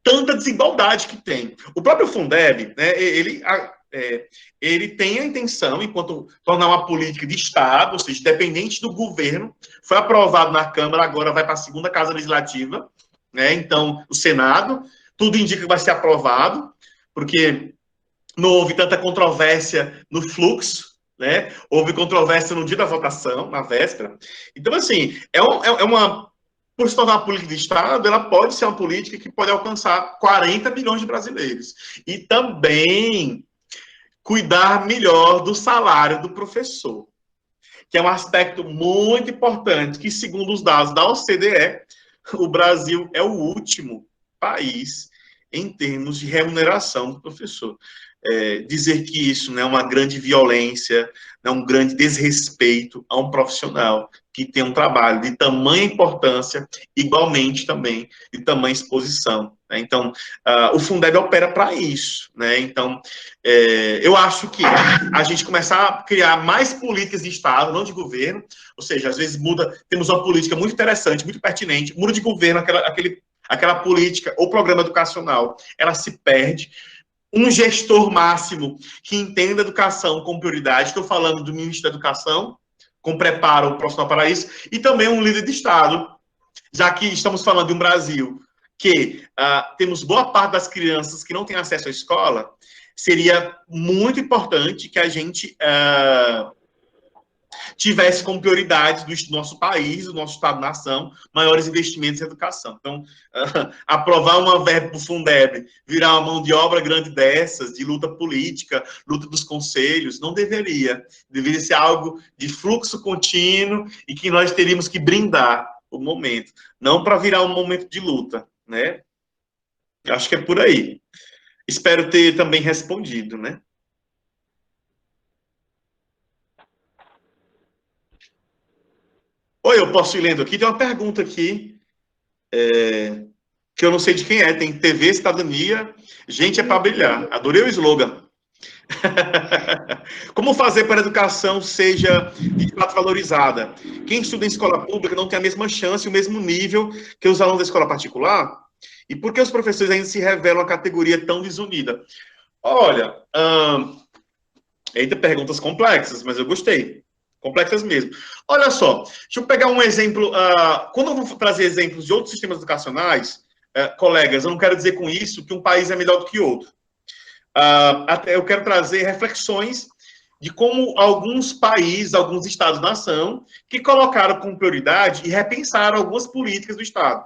[SPEAKER 2] tanta desigualdade que tem. O próprio Fundeb, né, ele tem a intenção, enquanto tornar uma política de Estado, ou seja, dependente do governo, foi aprovado na Câmara, agora vai para a segunda Casa Legislativa, né, então, o Senado, tudo indica que vai ser aprovado, porque não houve tanta controvérsia no fluxo, né, houve controvérsia no dia da votação, na véspera. Então, assim, por se tornar uma política de Estado, ela pode ser uma política que pode alcançar 40 milhões de brasileiros. E também cuidar melhor do salário do professor, que é um aspecto muito importante, que, segundo os dados da OCDE, o Brasil é o último país em termos de remuneração do professor. Dizer que isso não é uma grande violência, não é um grande desrespeito a um profissional que tem um trabalho de tamanha importância, igualmente também de tamanha exposição. Né? Então, o Fundeb opera para isso. Né? Então, eu acho que a gente começar a criar mais políticas de Estado, não de governo, ou seja, às vezes temos uma política muito interessante, muito pertinente, muda de governo, aquela política ou programa educacional, ela se perde. Um gestor máximo que entenda a educação com prioridade, estou falando do ministro da Educação, com preparo profissional para isso, e também um líder de Estado, já que estamos falando de um Brasil que temos boa parte das crianças que não têm acesso à escola, seria muito importante que a gente tivesse como prioridade do nosso país, do nosso Estado-nação, maiores investimentos em educação. Então, aprovar uma verba para o Fundeb, virar uma mão de obra grande dessas, de luta política, luta dos conselhos, não deveria. Deveria ser algo de fluxo contínuo e que nós teríamos que brindar o momento, não para virar um momento de luta, né? Acho que é por aí. Espero ter também respondido, né? Oi, eu posso ir lendo aqui? Tem uma pergunta aqui, que eu não sei de quem é. Tem TV, cidadania, gente é para brilhar. Adorei o slogan. Como fazer para a educação seja de fato valorizada? Quem estuda em escola pública não tem a mesma chance e o mesmo nível que os alunos da escola particular? E por que os professores ainda se revelam uma categoria tão desunida? Olha, eita, perguntas complexas, mas eu gostei. Complexas mesmo. Olha só, deixa eu pegar um exemplo. Quando eu vou trazer exemplos de outros sistemas educacionais, colegas, eu não quero dizer com isso que um país é melhor do que outro. Até eu quero trazer reflexões de como alguns países, alguns estados-nação, que colocaram como prioridade e repensaram algumas políticas do Estado.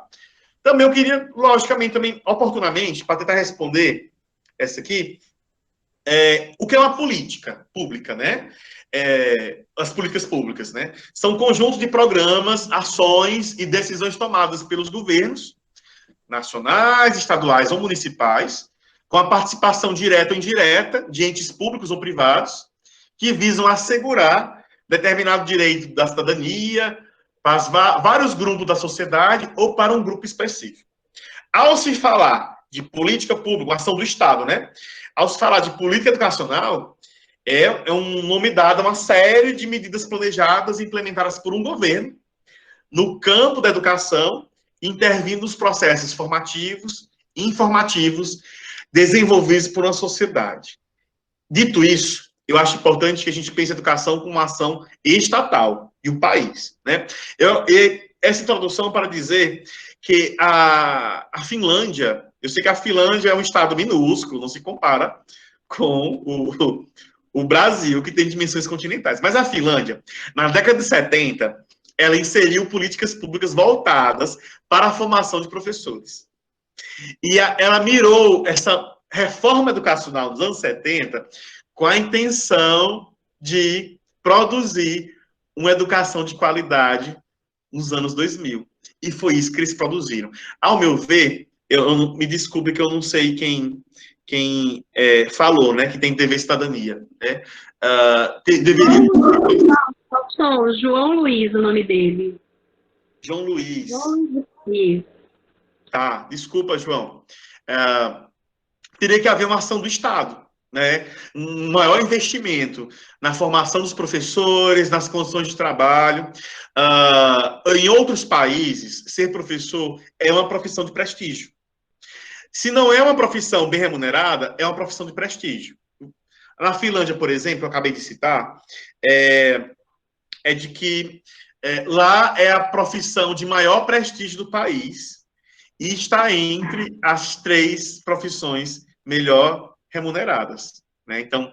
[SPEAKER 2] Também eu queria, logicamente, também, oportunamente, para tentar responder essa aqui, o que é uma política pública, né? As políticas públicas, né? São conjuntos de programas, ações e decisões tomadas pelos governos nacionais, estaduais ou municipais, com a participação direta ou indireta de entes públicos ou privados, que visam assegurar determinado direito da cidadania para vários grupos da sociedade ou para um grupo específico. Ao se falar de política pública, ação do Estado, né? Ao se falar de política educacional, é um nome dado a uma série de medidas planejadas e implementadas por um governo no campo da educação, intervindo nos processos formativos e informativos desenvolvidos por uma sociedade. Dito isso, eu acho importante que a gente pense a educação como uma ação estatal e o país, né? Essa introdução para dizer que a Finlândia, eu sei que a Finlândia é um estado minúsculo, não se compara com o Brasil, que tem dimensões continentais. Mas a Finlândia, na década de 70, ela inseriu políticas públicas voltadas para a formação de professores. E ela mirou essa reforma educacional dos anos 70 com a intenção de produzir uma educação de qualidade nos anos 2000. E foi isso que eles produziram. Ao meu ver, me desculpe que eu não sei quem falou, né, que tem TV Cidadania, né? Deveria...
[SPEAKER 1] João Luiz, o nome dele.
[SPEAKER 2] João Luiz.
[SPEAKER 1] João Luiz.
[SPEAKER 2] Tá, desculpa, João. Teria que haver uma ação do Estado, né? Um maior investimento na formação dos professores, nas condições de trabalho. Em outros países, ser professor é uma profissão de prestígio. Se não é uma profissão bem remunerada, é uma profissão de prestígio. Na Finlândia, por exemplo, eu acabei de citar, de que lá é a profissão de maior prestígio do país e está entre as 3 profissões melhor remuneradas. Né? Então,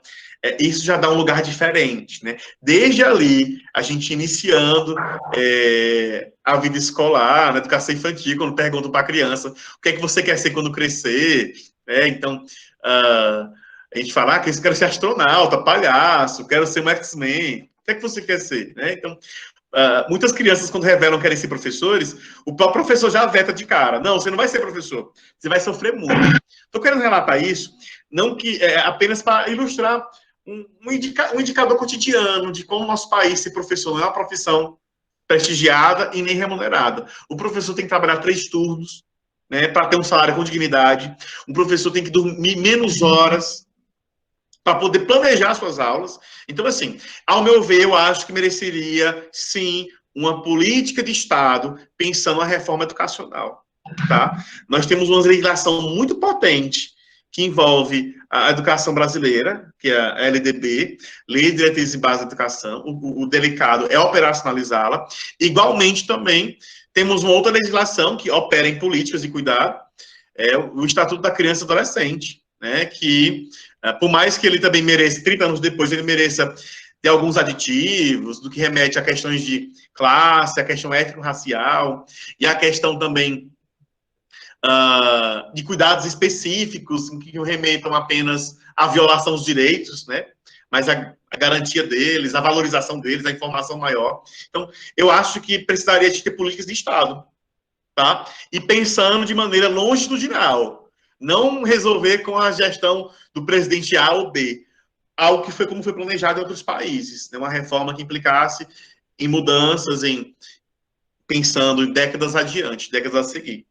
[SPEAKER 2] isso já dá um lugar diferente. Né? Desde ali, a gente iniciando a vida escolar, na educação infantil, quando perguntam para a criança o que é que você quer ser quando crescer. Então, a gente fala que eu quero ser astronauta, palhaço, quero ser um X-Men. O que é que você quer ser? Né? Então, muitas crianças, quando revelam que querem ser professores, o próprio professor já veta de cara. Não, você não vai ser professor. Você vai sofrer muito. Estou querendo relatar isso, não que apenas para ilustrar um indicador cotidiano de como o nosso país ser professor não é uma profissão prestigiada e nem remunerada. O professor tem que trabalhar 3 turnos, né, para ter um salário com dignidade. O professor tem que dormir menos horas para poder planejar suas aulas. Então, assim, ao meu ver, eu acho que mereceria, sim, uma política de Estado pensando na reforma educacional, tá? Nós temos uma legislação muito potente que envolve a educação brasileira, que é a LDB, Lei de Diretrizes e Bases da Educação. O delicado é operacionalizá-la. Igualmente, também, temos uma outra legislação que opera em políticas de cuidado, é o Estatuto da Criança e Adolescente, né, que, por mais que ele também mereça, 30 anos depois, ele mereça ter alguns aditivos, do que remete a questões de classe, a questão étnico-racial, e a questão também de cuidados específicos, em que remetam apenas à violação dos direitos, né, mas a garantia deles, a valorização deles, a informação maior. Então, eu acho que precisaria de ter políticas de Estado, tá? E pensando de maneira longitudinal, não resolver com a gestão do presidente A ou B, algo que foi como foi planejado em outros países, né? Uma reforma que implicasse em mudanças, pensando em décadas adiante, décadas a seguir.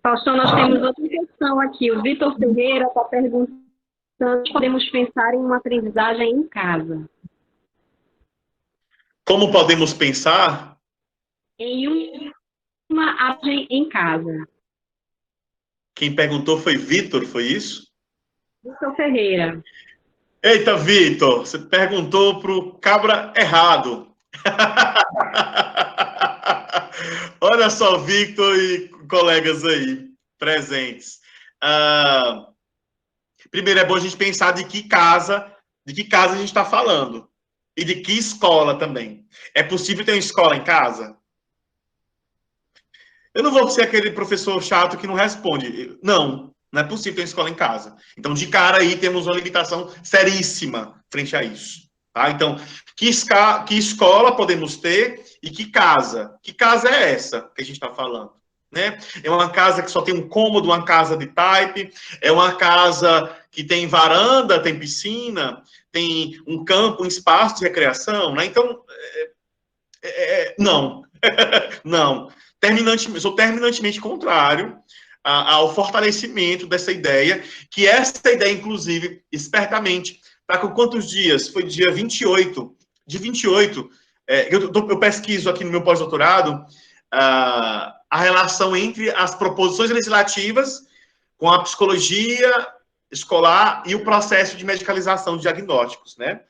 [SPEAKER 1] Faustão, nós temos outra questão aqui. O Vitor Ferreira está perguntando se podemos pensar em uma aprendizagem em casa.
[SPEAKER 2] Como podemos pensar?
[SPEAKER 1] Em uma aprendizagem em casa.
[SPEAKER 2] Quem perguntou foi Vitor, foi isso?
[SPEAKER 1] Vitor Ferreira.
[SPEAKER 2] Eita, Vitor, você perguntou para o cabra errado. Olha só, Victor e colegas aí presentes. Primeiro, é bom a gente pensar de que casa a gente está falando. E de que escola também. É possível ter uma escola em casa? Eu não vou ser aquele professor chato que não responde. Não, não é possível ter uma escola em casa. Então, de cara aí, temos uma limitação seríssima frente a isso. Tá? Então, que escola podemos ter e que casa? Que casa é essa que a gente está falando? Né? É uma casa que só tem um cômodo, uma casa de type, é uma casa que tem varanda, tem piscina, tem um campo, um espaço de recreação, né? Então, não. Não. Sou terminantemente contrário ao fortalecimento dessa ideia, que essa ideia, inclusive, espertamente, está com quantos dias? Foi dia 28. De 28, eu pesquiso aqui no meu pós-doutorado a relação entre as proposições legislativas com a psicologia escolar e o processo de medicalização de diagnósticos, né?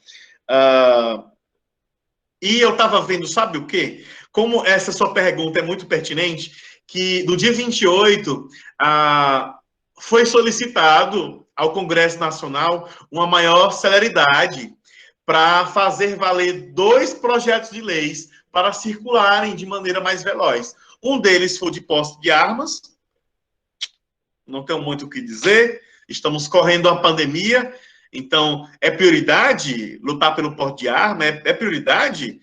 [SPEAKER 2] E eu estava vendo, sabe o quê? Como essa sua pergunta é muito pertinente, que no dia 28 foi solicitado ao Congresso Nacional uma maior celeridade para fazer valer 2 projetos de leis para circularem de maneira mais veloz. Um deles foi de posse de armas, não tenho muito o que dizer, estamos correndo a pandemia, então é prioridade lutar pelo porte de arma, é prioridade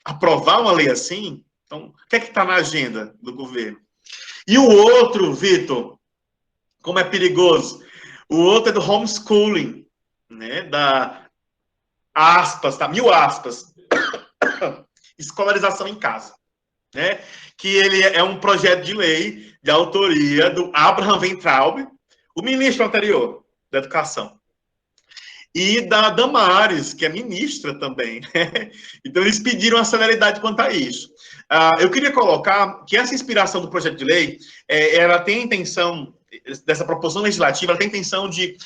[SPEAKER 2] aprovar uma lei assim? Então, o que é que está na agenda do governo? E o outro, Vitor, como é perigoso, o outro é do homeschooling, né, da aspas, tá? 1000 aspas, escolarização em casa, né? Que ele é um projeto de lei de autoria do Abraham Weintraub, o ministro anterior da Educação, e da Damares, que é ministra também, né? Então, eles pediram a celeridade quanto a isso. Eu queria colocar que essa inspiração do projeto de lei, ela tem a intenção, dessa proposição legislativa, ela tem a intenção de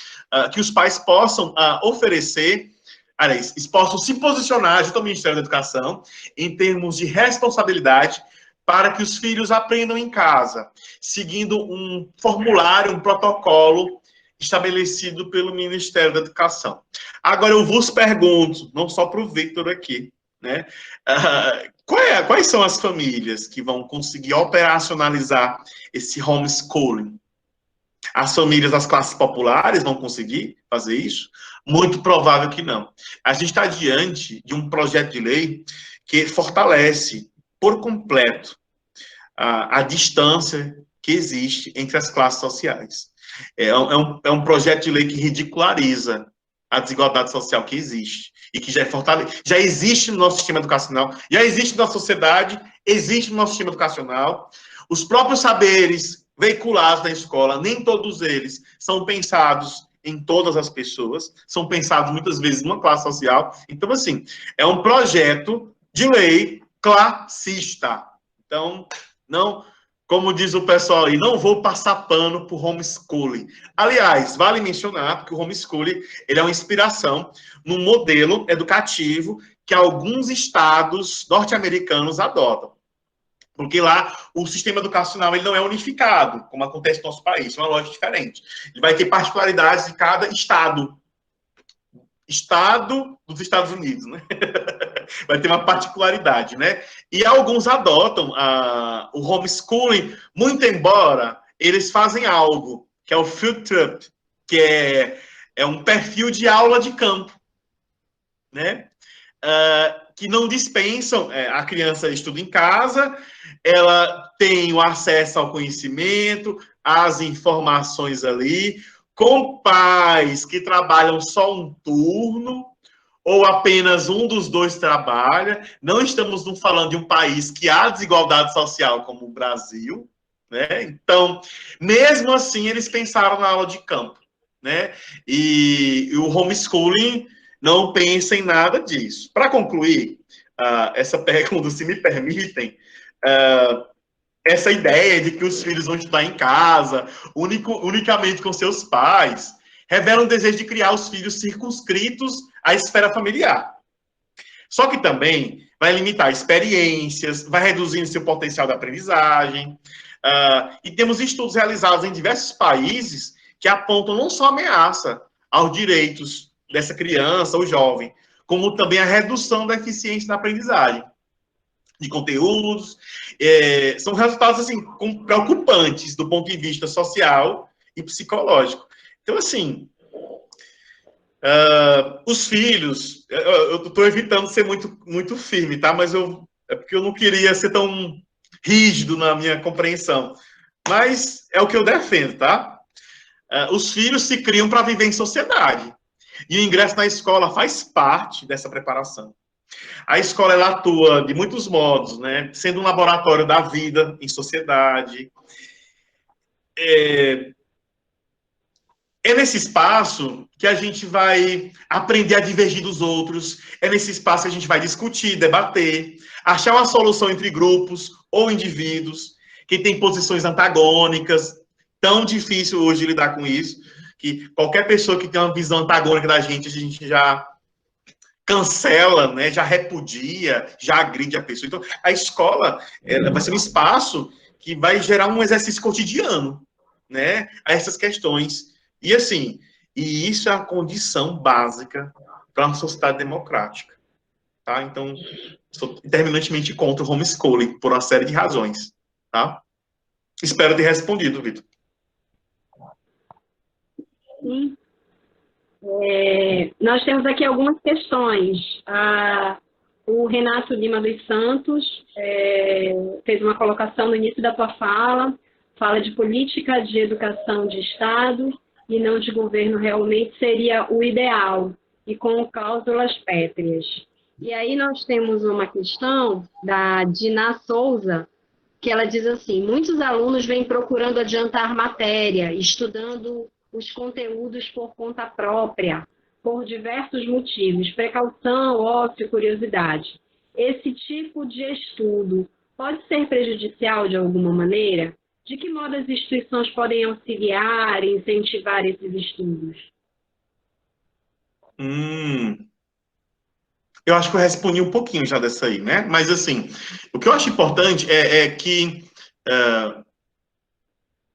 [SPEAKER 2] que os pais possam oferecer, aliás, possam se posicionar junto ao Ministério da Educação em termos de responsabilidade para que os filhos aprendam em casa, seguindo um formulário, um protocolo estabelecido pelo Ministério da Educação. Agora, eu vos pergunto, não só para o Victor aqui, né? Quais são as famílias que vão conseguir operacionalizar esse homeschooling? As famílias das classes populares vão conseguir fazer isso? Muito provável que não. A gente está diante de um projeto de lei que fortalece por completo a distância que existe entre as classes sociais. É um projeto de lei que ridiculariza a desigualdade social que existe e que já existe no nosso sistema educacional, já existe na sociedade, existe no nosso sistema educacional. Os próprios saberes veiculados na escola, nem todos eles são pensados em todas as pessoas, são pensados muitas vezes numa classe social. Então, assim, é um projeto de lei classista. Então, não, como diz o pessoal aí, não vou passar pano por homeschooling. Aliás, vale mencionar que o homeschooling ele é uma inspiração num modelo educativo que alguns estados norte-americanos adotam. Porque lá o sistema educacional ele não é unificado, como acontece no nosso país, é uma lógica diferente. Ele vai ter particularidades de cada estado. Estado dos Estados Unidos, né? Vai ter uma particularidade, né? E alguns adotam o homeschooling, muito embora eles fazem algo, que é o field trip, que é um perfil de aula de campo, né? Que não dispensam, a criança estuda em casa, ela tem o acesso ao conhecimento, às informações ali, com pais que trabalham só um turno, ou apenas um dos dois trabalha. Não estamos falando de um país que há desigualdade social como o Brasil, né? Então, mesmo assim, eles pensaram na aula de campo, né? E o homeschooling não pensa em nada disso. Para concluir essa pergunta, se me permitem, essa ideia de que os filhos vão estudar em casa, unicamente com seus pais, revela um desejo de criar os filhos circunscritos à esfera familiar. Só que também vai limitar experiências, vai reduzindo seu potencial de aprendizagem. E temos estudos realizados em diversos países que apontam não só ameaça aos direitos dessa criança ou jovem, como também a redução da eficiência na aprendizagem de conteúdos. São resultados assim, preocupantes do ponto de vista social e psicológico. Então, assim, os filhos, eu estou evitando ser muito firme, tá? Mas é porque eu não queria ser tão rígido na minha compreensão. Mas é o que eu defendo, tá? Os filhos se criam para viver em sociedade. E o ingresso na escola faz parte dessa preparação. A escola ela atua de muitos modos, né? Sendo um laboratório da vida em sociedade. É nesse espaço que a gente vai aprender a divergir dos outros, é nesse espaço que a gente vai discutir, debater, achar uma solução entre grupos ou indivíduos que têm posições antagônicas. Tão difícil hoje lidar com isso, que qualquer pessoa que tem uma visão antagônica da gente, a gente já cancela, né, já repudia, já agride a pessoa. Então, a escola vai ser um espaço que vai gerar um exercício cotidiano, né, a essas questões. E assim, isso é a condição básica para uma sociedade democrática, tá? Então, sou terminantemente contra o homeschooling por uma série de razões, tá? Espero ter respondido, Vitor.
[SPEAKER 1] Sim. Nós temos aqui algumas questões. O Renato Lima dos Santos fez uma colocação no início da tua fala de política de educação de Estado e não de governo realmente seria o ideal, e com cláusulas pétreas. E aí nós temos uma questão da Dina Souza, que ela diz assim: muitos alunos vêm procurando adiantar matéria, estudando os conteúdos por conta própria, por diversos motivos, precaução, ócio, curiosidade. Esse tipo de estudo pode ser prejudicial de alguma maneira? De que modo as instituições podem auxiliar e incentivar esses estudos?
[SPEAKER 2] Eu acho que eu respondi um pouquinho já dessa aí, né? Mas, assim, o que eu acho importante é que...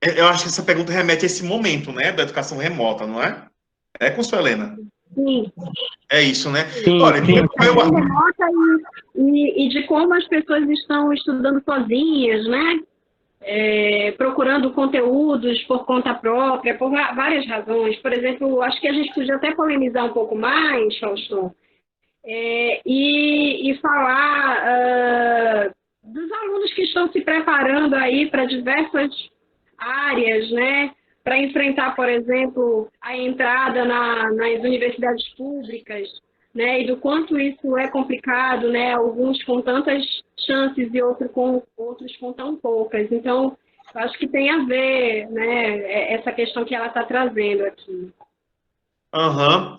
[SPEAKER 2] eu acho que essa pergunta remete a esse momento, né? Da educação remota, não é? É, Consuelena?
[SPEAKER 1] Sim.
[SPEAKER 2] É isso, né?
[SPEAKER 3] Sim,
[SPEAKER 2] Olha,
[SPEAKER 3] sim.
[SPEAKER 1] Remota e de como as pessoas estão estudando sozinhas, né? procurando conteúdos por conta própria, por várias razões. Por exemplo, acho que a gente podia até polemizar um pouco mais, Faustão, e falar dos alunos que estão se preparando aí para diversas áreas, né? Para enfrentar, por exemplo, a entrada nas universidades públicas, né? E do quanto isso é complicado, né? Alguns com tantas chances e outros com tão poucas. Então, acho que tem a ver, né? Essa questão que ela está trazendo aqui.
[SPEAKER 2] Aham.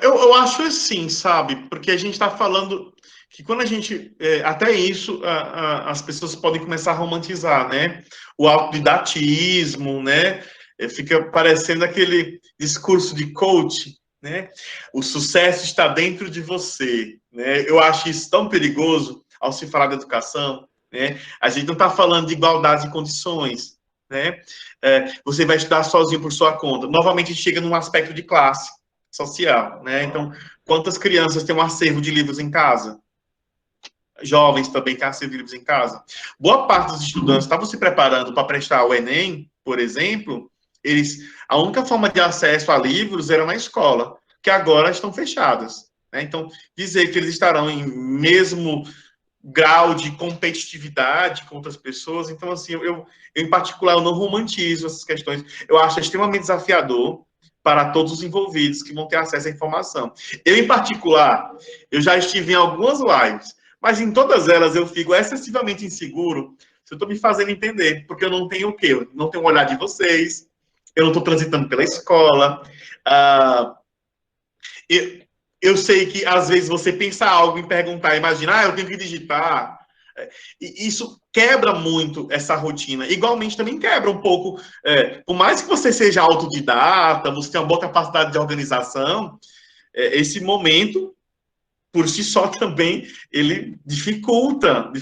[SPEAKER 2] Eu acho assim, sabe? Porque a gente está falando que quando a gente. Até isso, as pessoas podem começar a romantizar, né? O autodidatismo, né? Fica parecendo aquele discurso de coach, né? O sucesso está dentro de você, né? Eu acho isso tão perigoso ao se falar de educação, né? A gente não está falando de igualdade de condições, né? Você vai estudar sozinho por sua conta. Novamente, a gente chega num aspecto de classe social, né? Então, quantas crianças têm um acervo de livros em casa? Jovens também têm acervo de livros em casa. Boa parte dos estudantes estavam se preparando para prestar o Enem, por exemplo, a única forma de acesso a livros era na escola, que agora estão fechadas, né? Então, dizer que eles estarão em mesmo grau de competitividade com outras pessoas, então, assim, eu em particular, eu não romantizo essas questões. Eu acho extremamente desafiador para todos os envolvidos que vão ter acesso à informação. Eu, em particular, eu já estive em algumas lives, mas em todas elas eu fico excessivamente inseguro se eu estou me fazendo entender, porque eu não tenho o quê? Eu não tenho o olhar de vocês, eu não estou transitando pela escola. Eu sei que, às vezes, você pensa algo em perguntar, imagina, eu tenho que digitar. E isso quebra muito essa rotina. Igualmente, também quebra um pouco, por mais que você seja autodidata, você tenha uma boa capacidade de organização, esse momento, por si só, também, ele dificulta,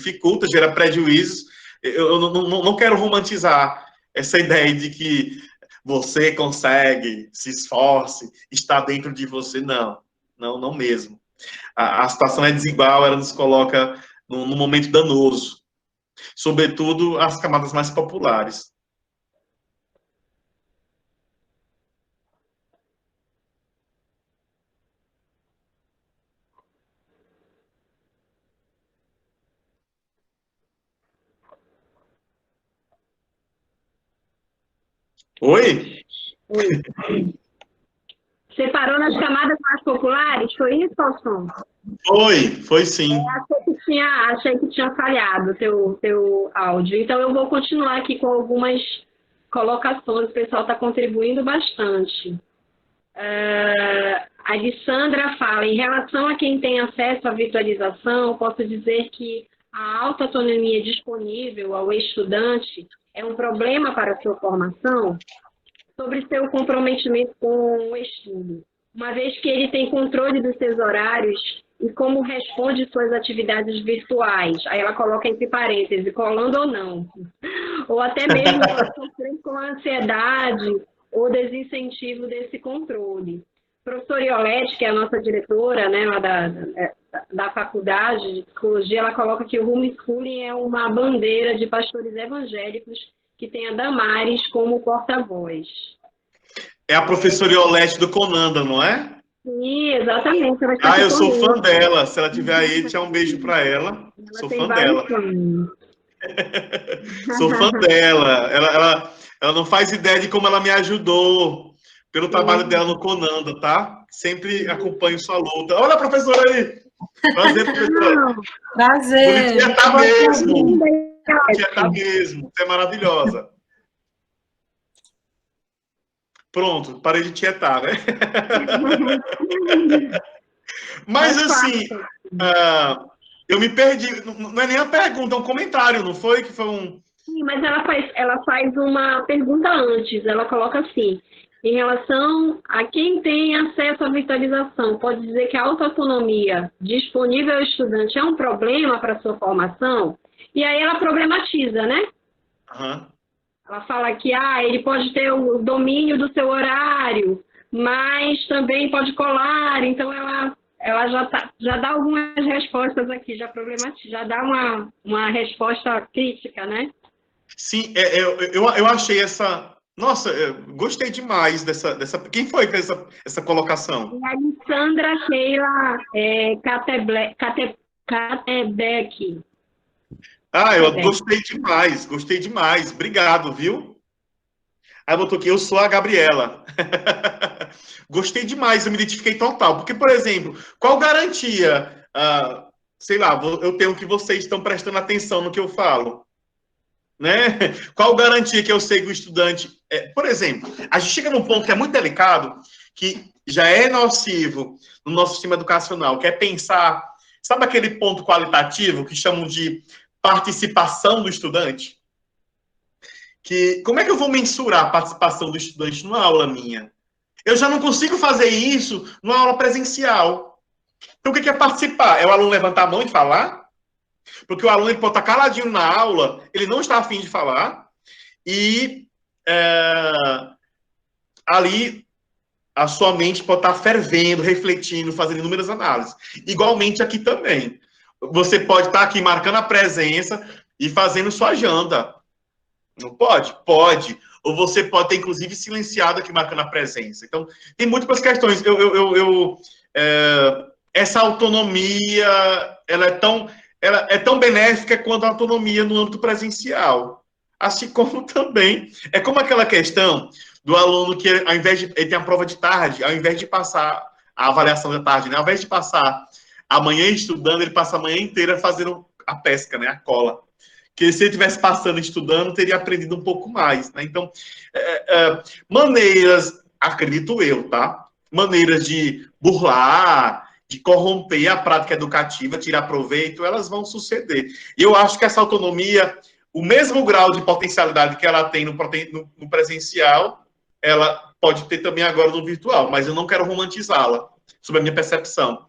[SPEAKER 2] gera prejuízos. Eu não quero romantizar essa ideia de que você consegue, se esforce, está dentro de você, não. Não mesmo. A situação é desigual, ela nos coloca num momento danoso, sobretudo as camadas mais populares. Oi?
[SPEAKER 1] Oi. Separou nas camadas mais populares? Foi isso, Faustão?
[SPEAKER 2] Foi sim.
[SPEAKER 1] Achei que tinha falhado o teu áudio. Então, eu vou continuar aqui com algumas colocações. O pessoal está contribuindo bastante. A Alessandra fala, em relação a quem tem acesso à virtualização, posso dizer que a alta autonomia disponível ao estudante é um problema para a sua formação sobre seu comprometimento com o estudo, uma vez que ele tem controle dos seus horários e como responde suas atividades virtuais. Aí ela coloca entre parênteses, colando ou não. Ou até mesmo sofrendo com a ansiedade ou desincentivo desse controle. A professora Iolete, que é a nossa diretora, né, lá da faculdade de psicologia, ela coloca que o homeschooling é uma bandeira de pastores evangélicos que tem a Damares como porta-voz.
[SPEAKER 2] É a professora Iolete do Conanda, não é?
[SPEAKER 1] Sim, exatamente.
[SPEAKER 2] Eu sou fã dela. Se ela estiver aí, tchau, um beijo para ela. Sou fã dela. Sou fã dela. Ela não faz ideia de como ela me ajudou pelo trabalho dela no Conanda, tá? Sempre acompanho sua luta. Olha a professora aí. Prazer, professora.
[SPEAKER 4] Prazer.
[SPEAKER 2] Bonitinha tá mesmo. Bonitinha tá mesmo. Você é maravilhosa. Pronto, parei de tietar, né? Mas assim, eu me perdi. Não é nem a pergunta, é um comentário, não foi? Que foi um.
[SPEAKER 1] Sim, mas ela faz uma pergunta antes. Ela coloca assim: em relação a quem tem acesso à virtualização, pode dizer que a autonomia disponível ao estudante é um problema para a sua formação? E aí ela problematiza, né?
[SPEAKER 2] Uhum.
[SPEAKER 1] Ela fala que ele pode ter o domínio do seu horário, mas também pode colar. Então, ela já dá algumas respostas aqui, já problematiza, já dá uma resposta crítica, né?
[SPEAKER 2] Sim, eu achei essa... Nossa, gostei demais dessa... Quem foi que fez essa colocação?
[SPEAKER 1] E a Alessandra Keila Catebeck.
[SPEAKER 2] Ah, eu gostei demais, gostei demais. Obrigado, viu? Aí botou aqui, eu sou a Gabriela. Gostei demais, eu me identifiquei total. Porque, por exemplo, qual garantia, sei lá, eu tenho que vocês estão prestando atenção no que eu falo? Né? Qual garantia que eu sei que o estudante... por exemplo, a gente chega num ponto que é muito delicado, que já é nocivo no nosso sistema educacional, que é pensar... Sabe aquele ponto qualitativo que chamam de participação do estudante? Que, como é que eu vou mensurar a participação do estudante numa aula minha? Eu já não consigo fazer isso numa aula presencial. Então, o que é participar? É o aluno levantar a mão e falar? Porque o aluno ele pode estar caladinho na aula, ele não está afim de falar, e ali a sua mente pode estar fervendo, refletindo, fazendo inúmeras análises. Igualmente aqui também. Você pode estar aqui marcando a presença e fazendo sua janta. Não pode? Pode. Ou você pode ter, inclusive, silenciado aqui marcando a presença. Então, tem múltiplas questões. Essa autonomia, ela é tão benéfica quanto a autonomia no âmbito presencial. Assim como também, é como aquela questão do aluno que, ao invés de, ele tem a prova de tarde, ao invés de passar a avaliação da tarde, né? Ao invés de passar a manhã estudando, ele passa a manhã inteira fazendo a pesca, né? A cola. Que se ele estivesse passando estudando, teria aprendido um pouco mais, né? Então, maneiras, acredito eu, tá? Maneiras de burlar, de corromper a prática educativa, tirar proveito, elas vão suceder. E eu acho que essa autonomia, o mesmo grau de potencialidade que ela tem no presencial, ela pode ter também agora no virtual, mas eu não quero romantizá-la, sobre a minha percepção,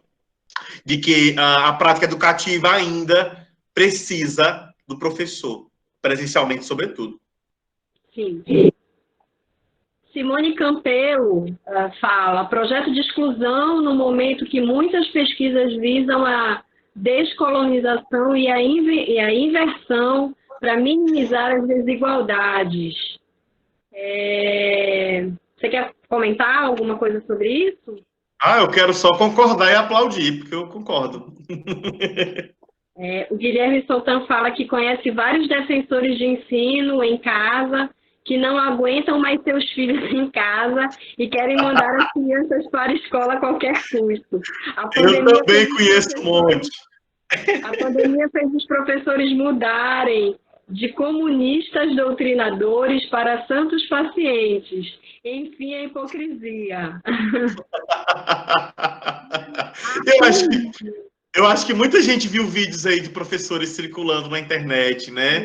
[SPEAKER 2] de que a prática educativa ainda precisa do professor, presencialmente, sobretudo.
[SPEAKER 1] Sim. Simone Campelo fala, projeto de exclusão no momento que muitas pesquisas visam a descolonização e a inversão para minimizar as desigualdades. Você quer comentar alguma coisa sobre isso?
[SPEAKER 2] Eu quero só concordar e aplaudir, porque eu concordo.
[SPEAKER 1] O Guilherme Soltan fala que conhece vários defensores de ensino em casa que não aguentam mais seus filhos em casa e querem mandar as crianças para a escola a qualquer custo.
[SPEAKER 2] Eu também conheço um monte.
[SPEAKER 1] A pandemia fez os professores mudarem de comunistas doutrinadores para santos pacientes. Enfim, a hipocrisia.
[SPEAKER 2] Eu acho que muita gente viu vídeos aí de professores circulando na internet, né?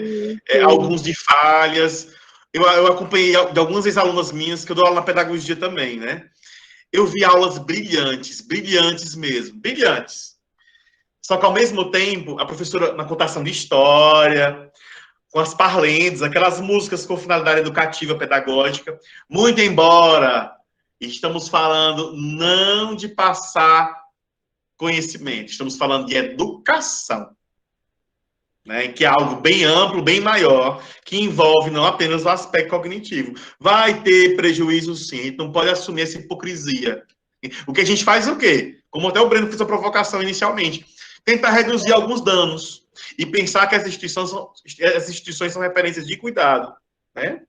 [SPEAKER 2] Alguns de falhas. Eu acompanhei de algumas ex-alunas minhas, que eu dou aula na pedagogia também, né? Eu vi aulas brilhantes, brilhantes mesmo, brilhantes. Só que, ao mesmo tempo, a professora, na contação de história, com as parlentes, aquelas músicas com finalidade educativa, pedagógica, muito embora estamos falando não de passar conhecimento, estamos falando de educação, né, que é algo bem amplo, bem maior, que envolve não apenas o aspecto cognitivo. Vai ter prejuízo, sim, a gente não pode assumir essa hipocrisia. O que a gente faz é o quê? Como até o Breno fez a provocação inicialmente, tentar reduzir alguns danos e pensar que as instituições são referências de cuidado, né?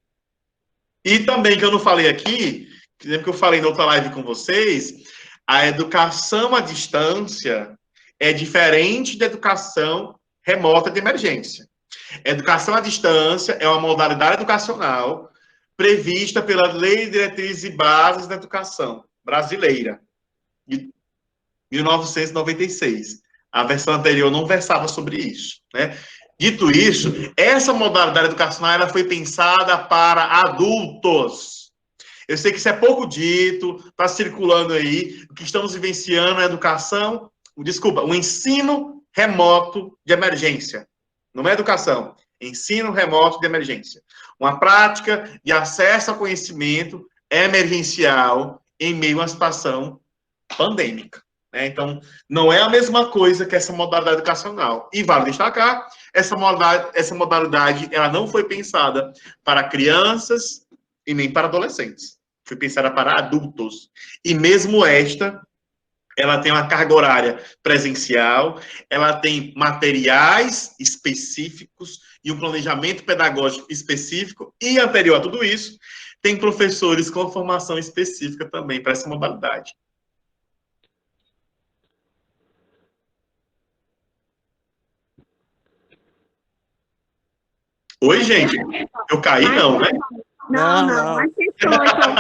[SPEAKER 2] E também, que eu não falei aqui, lembra que eu falei na outra live com vocês, a educação à distância é diferente da educação remota de emergência. A educação à distância é uma modalidade educacional prevista pela Lei de Diretrizes e Bases da Educação brasileira, de 1996. A versão anterior não versava sobre isso, né? Dito isso, essa modalidade educacional ela foi pensada para adultos. Eu sei que isso é pouco dito, está circulando aí. O que estamos vivenciando é a educação, o ensino remoto de emergência. Não é educação, ensino remoto de emergência. Uma prática de acesso ao conhecimento emergencial em meio a uma situação pandêmica. Então, não é a mesma coisa que essa modalidade educacional. E vale destacar essa modalidade ela não foi pensada para crianças e nem para adolescentes. Foi pensada para adultos. E mesmo ela tem uma carga horária presencial, ela tem materiais específicos e um planejamento pedagógico específico, e anterior a tudo isso, tem professores com formação específica também para essa modalidade. Oi, gente. Eu caí, não, né?
[SPEAKER 1] Não. As questões são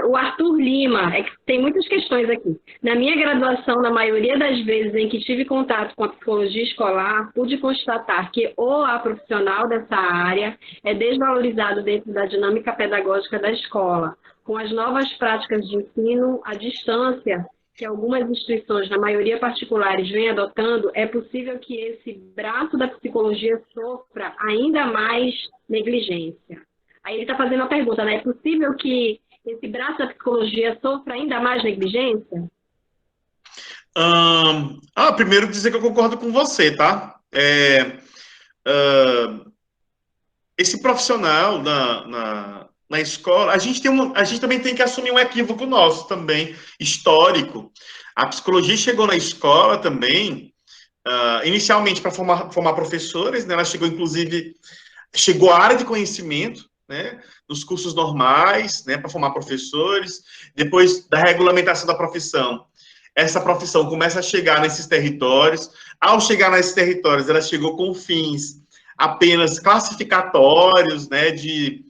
[SPEAKER 1] o Arthur Lima, é que tem muitas questões aqui. Na minha graduação, na maioria das vezes em que tive contato com a psicologia escolar, pude constatar que a profissional dessa área é desvalorizado dentro da dinâmica pedagógica da escola. Com as novas práticas de ensino à distância, que algumas instituições, na maioria particulares, vêm adotando, é possível que esse braço da psicologia sofra ainda mais negligência. Aí ele está fazendo a pergunta, né? É possível que esse braço da psicologia sofra ainda mais negligência?
[SPEAKER 2] Primeiro dizer que eu concordo com você, tá? Esse profissional na escola, a gente também tem que assumir um equívoco nosso também, histórico. A psicologia chegou na escola também, inicialmente para formar professores, né? Ela chegou à área de conhecimento, né, nos cursos normais, né, para formar professores. Depois da regulamentação da profissão, essa profissão começa a chegar nesses territórios. Ao chegar nesses territórios, ela chegou com fins apenas classificatórios, né, de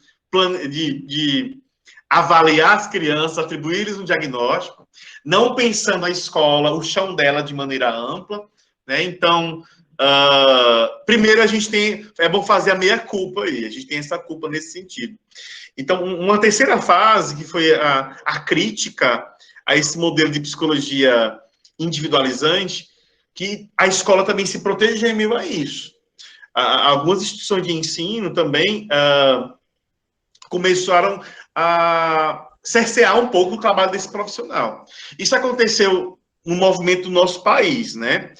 [SPEAKER 2] avaliar as crianças, atribuir-lhes um diagnóstico, não pensando a escola, o chão dela de maneira ampla, né? Então, primeiro é bom fazer a meia-culpa aí, a gente tem essa culpa nesse sentido. Então, uma terceira fase, que foi a crítica a esse modelo de psicologia individualizante, que a escola também se protege em meio a isso. Algumas instituições de ensino também começaram a cercear um pouco o trabalho desse profissional. Isso aconteceu no movimento do nosso país, né?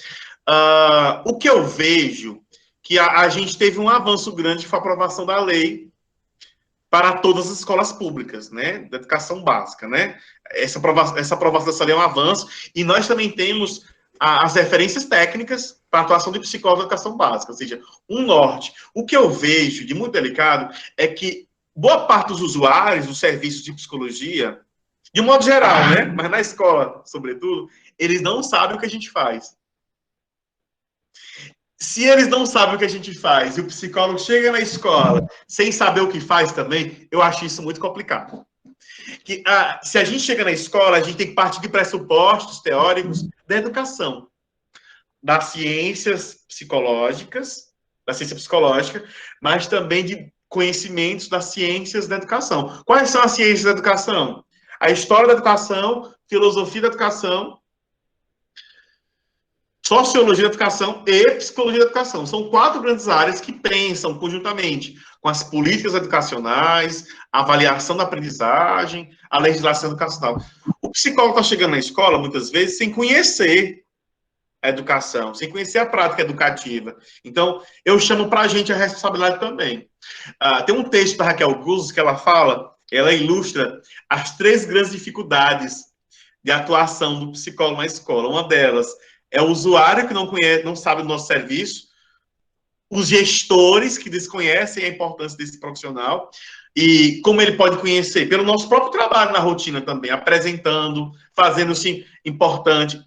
[SPEAKER 2] O que eu vejo que a gente teve um avanço grande com a aprovação da lei para todas as escolas públicas, né, da educação básica, né? Essa aprovação dessa lei é um avanço, e nós também temos as referências técnicas para a atuação de psicólogo da educação básica, ou seja, um norte. O que eu vejo de muito delicado é que boa parte dos usuários dos serviços de psicologia, de um modo geral, né, mas na escola, sobretudo, eles não sabem o que a gente faz. Se eles não sabem o que a gente faz e o psicólogo chega na escola sem saber o que faz também, eu acho isso muito complicado. Se a gente chega na escola, a gente tem que partir de pressupostos teóricos da educação, das ciências psicológicas, mas também de conhecimentos das ciências da educação. Quais são as ciências da educação? A história da educação, filosofia da educação, sociologia da educação e psicologia da educação. São 4 grandes áreas que pensam conjuntamente com as políticas educacionais, a avaliação da aprendizagem, a legislação educacional. O psicólogo está chegando na escola, muitas vezes, sem conhecer a educação, sem conhecer a prática educativa. Então, eu chamo para a gente a responsabilidade também. Tem um texto da Raquel Cruz que ela ilustra as 3 grandes dificuldades de atuação do psicólogo na escola. Uma delas é o usuário que não conhece, não sabe do nosso serviço, os gestores que desconhecem a importância desse profissional e como ele pode conhecer pelo nosso próprio trabalho na rotina também, apresentando, fazendo-se importante,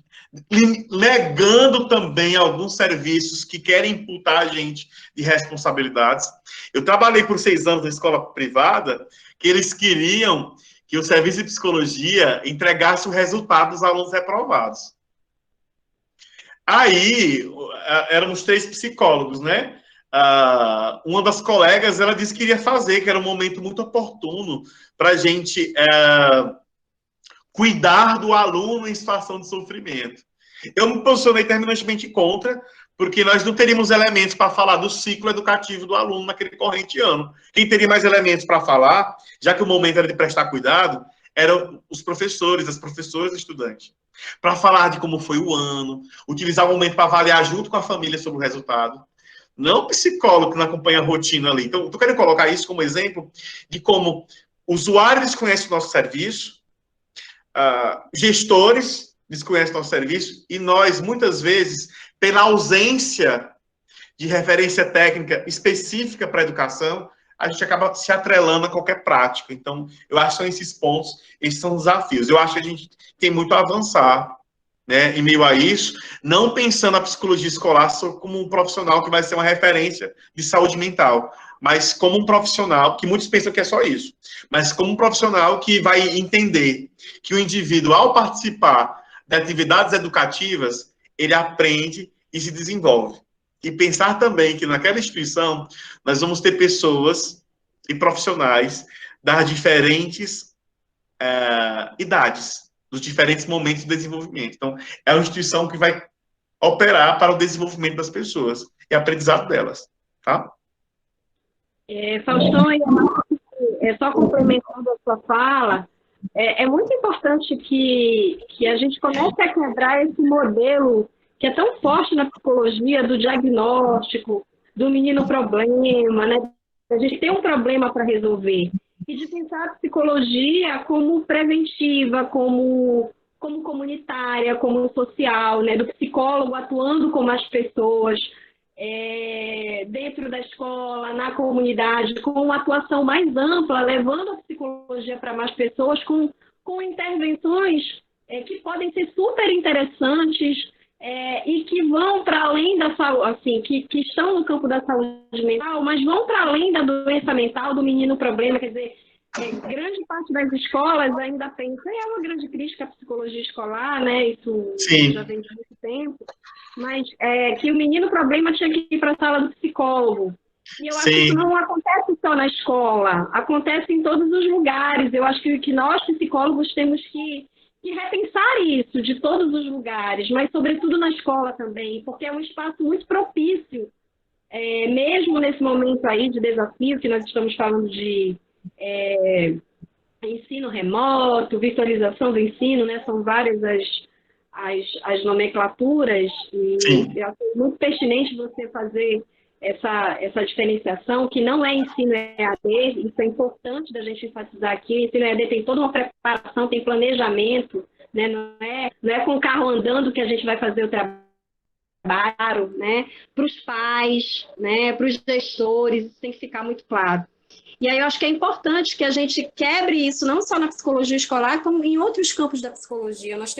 [SPEAKER 2] negando também alguns serviços que querem imputar a gente de responsabilidades. Eu trabalhei por 6 anos na escola privada, que eles queriam que o serviço de psicologia entregasse o resultado dos alunos reprovados. Aí, éramos 3 psicólogos, né? Uma das colegas, ela disse que iria fazer, que era um momento muito oportuno para a gente cuidar do aluno em situação de sofrimento. Eu me posicionei terminantemente contra, porque nós não teríamos elementos para falar do ciclo educativo do aluno naquele corrente ano. Quem teria mais elementos para falar, já que o momento era de prestar cuidado, eram os professores, as professoras e estudantes. para falar de como foi o ano, utilizar o momento para avaliar junto com a família sobre o resultado. Não o psicólogo que não acompanha a rotina ali. Então, estou querendo colocar isso como exemplo de como usuários conhecem o nosso serviço, gestores desconhecem o nosso serviço, e nós, muitas vezes, pela ausência de referência técnica específica para a educação, a gente acaba se atrelando a qualquer prática. Então, eu acho que são esses pontos, esses são os desafios. Eu acho que a gente tem muito a avançar, né, em meio a isso, não pensando a psicologia escolar só como um profissional que vai ser uma referência de saúde mental, mas como um profissional, que muitos pensam que é só isso, mas como um profissional que vai entender que o indivíduo, ao participar de atividades educativas, ele aprende e se desenvolve. E pensar também que naquela instituição nós vamos ter pessoas e profissionais das diferentes idades, dos diferentes momentos de desenvolvimento. Então, é uma instituição que vai operar para o desenvolvimento das pessoas e aprendizado delas, tá?
[SPEAKER 1] Faustão, só complementando a sua fala, é muito importante que a gente comece a quebrar esse modelo que é tão forte na psicologia do diagnóstico, do menino problema, né? A gente tem um problema para resolver. E de pensar a psicologia como preventiva, como comunitária, como social, né? Do psicólogo atuando com as pessoas dentro da escola, na comunidade, com uma atuação mais ampla, levando a psicologia para mais pessoas, com intervenções que podem ser super interessantes, e que vão para além da saúde, assim, que estão no campo da saúde mental, mas vão para além da doença mental, do menino problema. Quer dizer, grande parte das escolas ainda pensa, é uma grande crítica à psicologia escolar, né? Isso
[SPEAKER 2] Sim.
[SPEAKER 1] Já vem de muito tempo, mas que o menino problema tinha que ir para a sala do psicólogo. E eu acho que isso não acontece só na escola, acontece em todos os lugares. Eu acho que nós, psicólogos, temos que repensar isso de todos os lugares, mas sobretudo na escola também, porque é um espaço muito propício, mesmo nesse momento aí de desafio, que nós estamos falando de ensino remoto, virtualização do ensino, né? São várias as nomenclaturas, e eu acho muito pertinente você fazer essa diferenciação, que não é ensino EAD, isso é importante da gente enfatizar aqui. O ensino EAD tem toda uma preparação, tem planejamento, né? Não é com o carro andando que a gente vai fazer o trabalho, né? Para os pais, né? Para os gestores, isso tem que ficar muito claro. E aí eu acho que é importante que a gente quebre isso, não só na psicologia escolar, como em outros campos da psicologia. Nós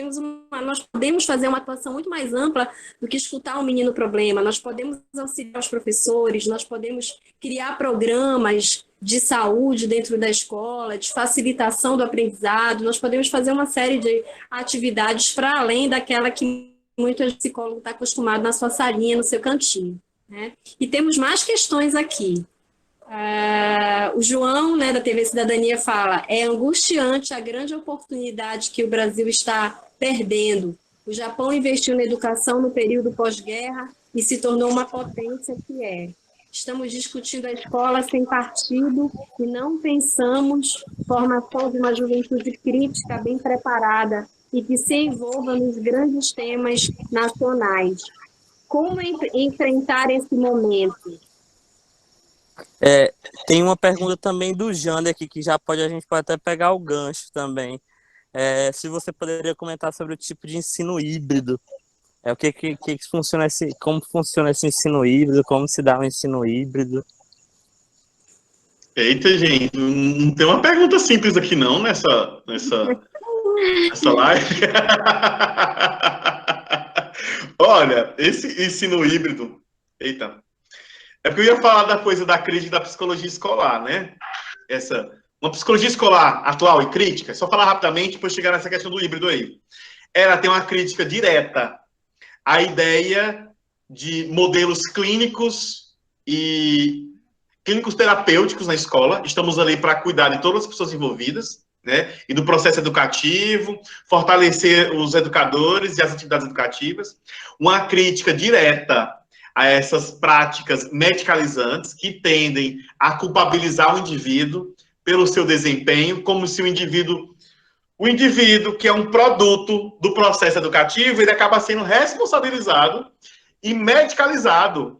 [SPEAKER 1] podemos fazer uma atuação muito mais ampla do que escutar um menino problema. Nós podemos auxiliar os professores, nós podemos criar programas de saúde dentro da escola, de facilitação do aprendizado. Nós podemos fazer uma série de atividades para além daquela que muitos psicólogos estão acostumados na sua salinha, no seu cantinho, né? E temos mais questões aqui. O João, né, da TV Cidadania, fala: é angustiante a grande oportunidade que o Brasil está perdendo. O Japão investiu na educação no período pós-guerra e se tornou uma potência que é. Estamos discutindo a escola sem partido e não pensamos formação de uma juventude crítica bem preparada e que se envolva nos grandes temas nacionais. Como enfrentar esse momento?
[SPEAKER 3] Tem uma pergunta também do Jander aqui, que a gente pode até pegar o gancho também. Se você poderia comentar sobre o tipo de ensino híbrido. Como funciona esse ensino híbrido, como se dá o ensino híbrido?
[SPEAKER 2] Eita, gente, não tem uma pergunta simples aqui não, nessa live. Olha, esse ensino híbrido, eita, é porque eu ia falar da coisa da crítica da psicologia escolar, né? Uma psicologia escolar atual e crítica, só falar rapidamente, depois chegar nessa questão do híbrido aí. Ela tem uma crítica direta à ideia de modelos clínicos e clínicos terapêuticos na escola. Estamos ali para cuidar de todas as pessoas envolvidas, né? E do processo educativo, fortalecer os educadores e as atividades educativas. Uma crítica direta a essas práticas medicalizantes que tendem a culpabilizar o indivíduo pelo seu desempenho, como se o indivíduo o indivíduo, que é um produto do processo educativo, ele acaba sendo responsabilizado e medicalizado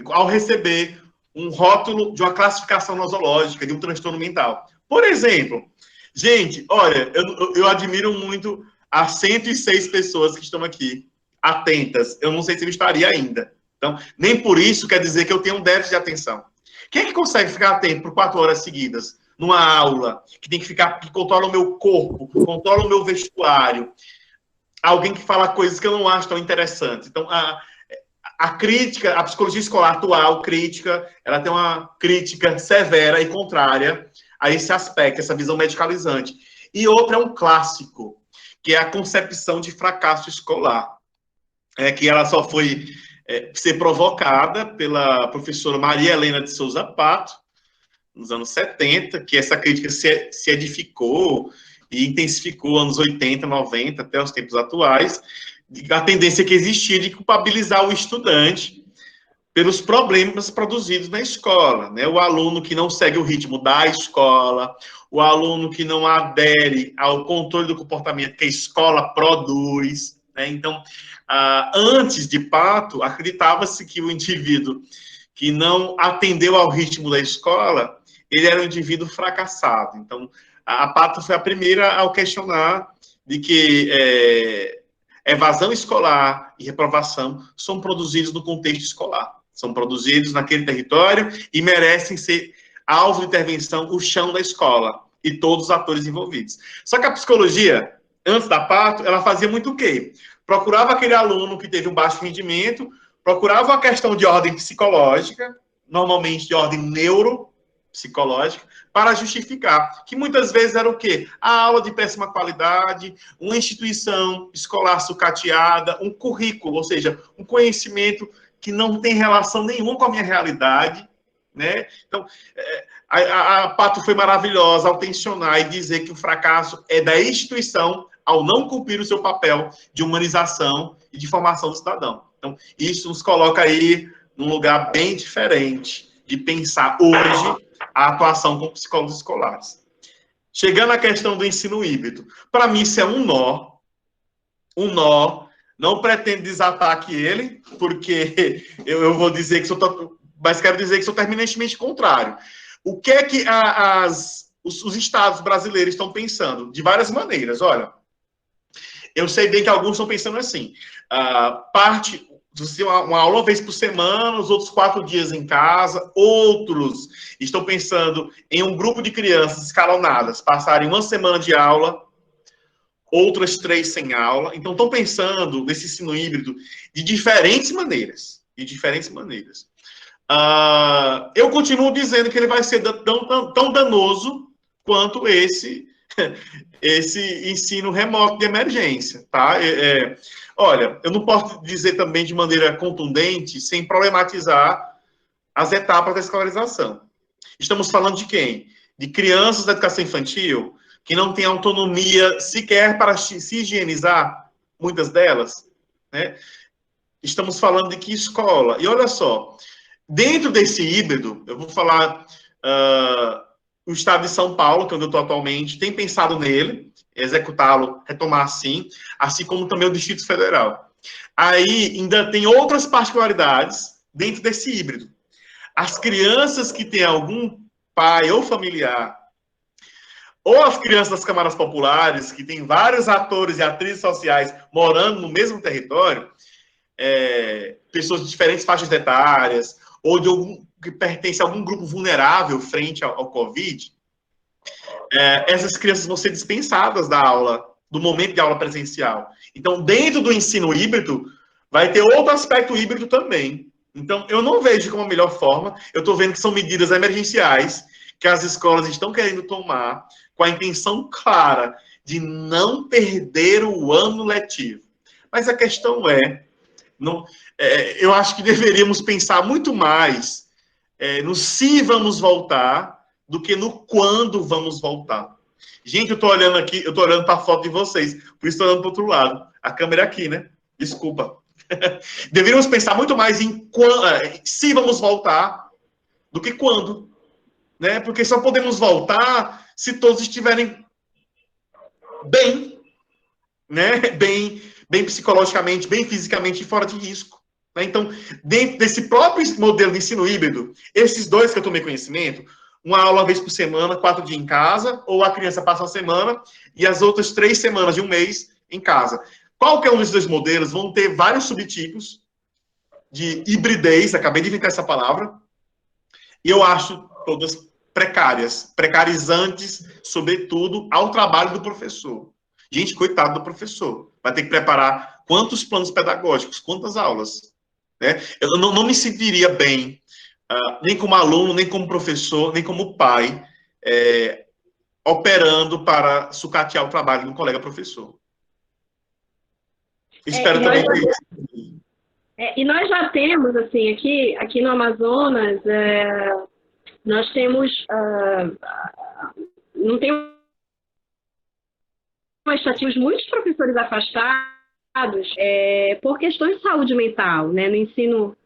[SPEAKER 2] ao receber um rótulo de uma classificação nosológica, de um transtorno mental. Por exemplo, gente, olha, eu admiro muito as 106 pessoas que estão aqui, atentas. Eu não sei se eu estaria ainda. Então, nem por isso quer dizer que eu tenho um déficit de atenção. Quem é que consegue ficar atento por 4 horas seguidas, numa aula, que controla o meu corpo, controla o meu vestuário? Alguém que fala coisas que eu não acho tão interessantes. Então, a crítica, a psicologia escolar atual, crítica, ela tem uma crítica severa e contrária a esse aspecto, essa visão medicalizante. E outra é um clássico, que é a concepção de fracasso escolar, que ela só foi ser provocada pela professora Maria Helena de Souza Pato, nos anos 70, que essa crítica se edificou e intensificou anos 80, 90, até os tempos atuais, a tendência que existia de culpabilizar o estudante pelos problemas produzidos na escola, né? O aluno que não segue o ritmo da escola, o aluno que não adere ao controle do comportamento que a escola produz, né? Então, antes de Pato, acreditava-se que o indivíduo que não atendeu ao ritmo da escola, ele era um indivíduo fracassado. Então, a Pato foi a primeira ao questionar de que evasão escolar e reprovação são produzidos no contexto escolar. São produzidos naquele território e merecem ser alvo de intervenção o chão da escola e todos os atores envolvidos. Só que a psicologia, antes da Pato, ela fazia muito o quê? Procurava aquele aluno que teve um baixo rendimento, procurava uma questão de ordem psicológica, normalmente de ordem neuropsicológica, para justificar, que muitas vezes era o quê? A aula de péssima qualidade, uma instituição escolar sucateada, um currículo, ou seja, um conhecimento que não tem relação nenhuma com a minha realidade, né? Então, a Pato foi maravilhosa ao tensionar e dizer que o fracasso é da instituição ao não cumprir o seu papel de humanização e de formação do cidadão. Então, isso nos coloca aí num lugar bem diferente de pensar hoje a atuação com psicólogos escolares. Chegando à questão do ensino híbrido, para mim isso é um nó, não pretendo desatar aqui ele, porque eu vou dizer que mas quero dizer que sou terminantemente contrário. O que é que os estados brasileiros estão pensando? De várias maneiras, olha. Eu sei bem que alguns estão pensando assim, uma aula uma vez por semana, os outros 4 dias em casa, outros estão pensando em um grupo de crianças escalonadas, passarem 1 semana de aula, outras 3 sem aula. Então, estão pensando nesse ensino híbrido de diferentes maneiras. Eu continuo dizendo que ele vai ser tão danoso quanto esse ensino remoto de emergência, tá? Olha, eu não posso dizer também de maneira contundente, sem problematizar as etapas da escolarização. Estamos falando de quem? De crianças da educação infantil que não têm autonomia sequer para se higienizar, muitas delas, né? Estamos falando de que escola? E olha só, dentro desse híbrido, eu vou falar... o estado de São Paulo, que é onde eu estou atualmente, tem pensado nele, executá-lo, retomar assim como também o Distrito Federal. Aí ainda tem outras particularidades dentro desse híbrido. As crianças que têm algum pai ou familiar, ou as crianças das câmaras populares, que tem vários atores e atrizes sociais morando no mesmo território, pessoas de diferentes faixas etárias, ou de que pertence a algum grupo vulnerável frente ao Covid, essas crianças vão ser dispensadas da aula, do momento de aula presencial. Então, dentro do ensino híbrido, vai ter outro aspecto híbrido também. Então, eu não vejo como a melhor forma, eu estou vendo que são medidas emergenciais que as escolas estão querendo tomar com a intenção clara de não perder o ano letivo. Mas a questão eu acho que deveríamos pensar muito mais no se vamos voltar do que no quando vamos voltar. Gente, eu estou olhando aqui, eu estou olhando para a foto de vocês, por isso estou olhando para o outro lado. A câmera é aqui, né? Desculpa. Deveríamos pensar muito mais em se vamos voltar do que quando, né? Porque só podemos voltar se todos estiverem bem, né? Bem psicologicamente, bem fisicamente e fora de risco. Né? Então, dentro desse próprio modelo de ensino híbrido, esses dois que eu tomei conhecimento, uma aula uma vez por semana, 4 dias em casa, ou a criança passa uma semana e as outras 3 semanas de um mês em casa. Qualquer um desses dois modelos vão ter vários subtipos de hibridez, acabei de inventar essa palavra, e eu acho todas precárias, precarizantes, sobretudo, ao trabalho do professor. Gente, coitado do professor. Vai ter que preparar quantos planos pedagógicos, quantas aulas. Né? Eu não me sentiria bem, nem como aluno, nem como professor, nem como pai, operando para sucatear o trabalho de um colega professor. Espero também que...
[SPEAKER 1] E nós já temos, assim, aqui no Amazonas, nós temos, não tem uma estatística, muitos professores afastados por questões de saúde mental, né, no ensino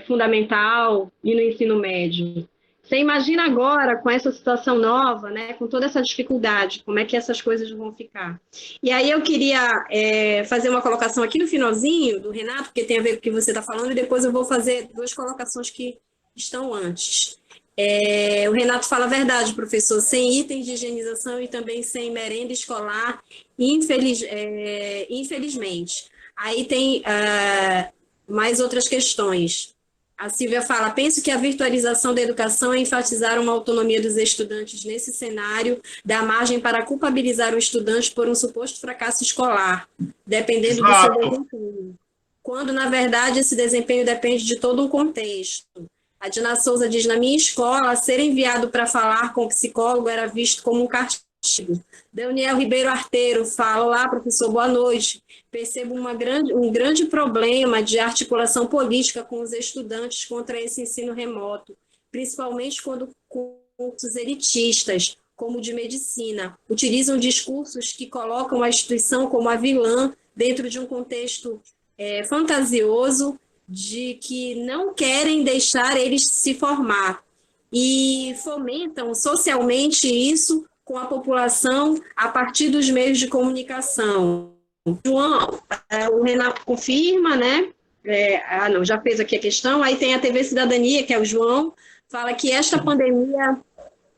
[SPEAKER 1] fundamental e no ensino médio. Você imagina agora, com essa situação nova, né, com toda essa dificuldade, como é que essas coisas vão ficar. E aí eu queria fazer uma colocação aqui no finalzinho do Renato, porque tem a ver com o que você está falando, e depois eu vou fazer 2 colocações que estão antes. O Renato fala a verdade, professor, sem itens de higienização e também sem merenda escolar, infelizmente. Aí tem mais outras questões. A Silvia fala, penso que a virtualização da educação é enfatizar uma autonomia dos estudantes nesse cenário, dá margem para culpabilizar o estudante por um suposto fracasso escolar, dependendo do seu desempenho. Quando, na verdade, esse desempenho depende de todo um contexto. A Dina Souza diz, na minha escola, ser enviado para falar com o psicólogo era visto como um castigo. Daniel Ribeiro Arteiro fala, olá, professor, boa noite. Percebo um grande problema de articulação política com os estudantes contra esse ensino remoto, principalmente quando cursos elitistas, como o de medicina, utilizam discursos que colocam a instituição como a vilã dentro de um contexto fantasioso de que não querem deixar eles se formar e fomentam socialmente isso com a população a partir dos meios de comunicação. João, o Renato confirma, né? Não, já fez aqui a questão. Aí tem a TV Cidadania, que é o João, fala que esta pandemia,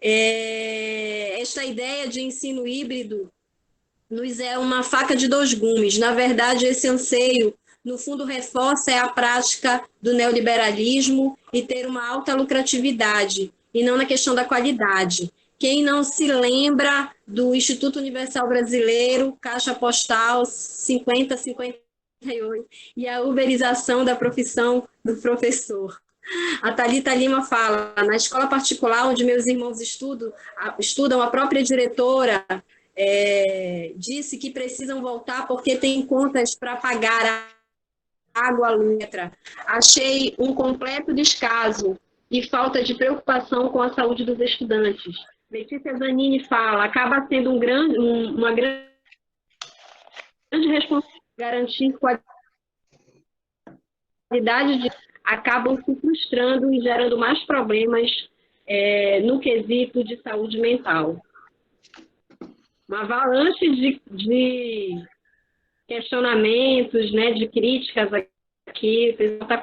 [SPEAKER 1] esta ideia de ensino híbrido nos é uma faca de 2 gumes. Na verdade, esse anseio, no fundo, reforça a prática do neoliberalismo e ter uma alta lucratividade, e não na questão da qualidade. Quem não se lembra do Instituto Universal Brasileiro, Caixa Postal 5058, e a uberização da profissão do professor? A Thalita Lima fala, na escola particular onde meus irmãos estudam, a própria diretora disse que precisam voltar porque tem contas para pagar água, letra. Achei um completo descaso e falta de preocupação com a saúde dos estudantes. Letícia Zanini fala, acaba sendo uma grande responsabilidade garantir qualidade acabam se frustrando e gerando mais problemas no quesito de saúde mental. Uma avalanche de questionamentos, né, de críticas aqui, o pessoal está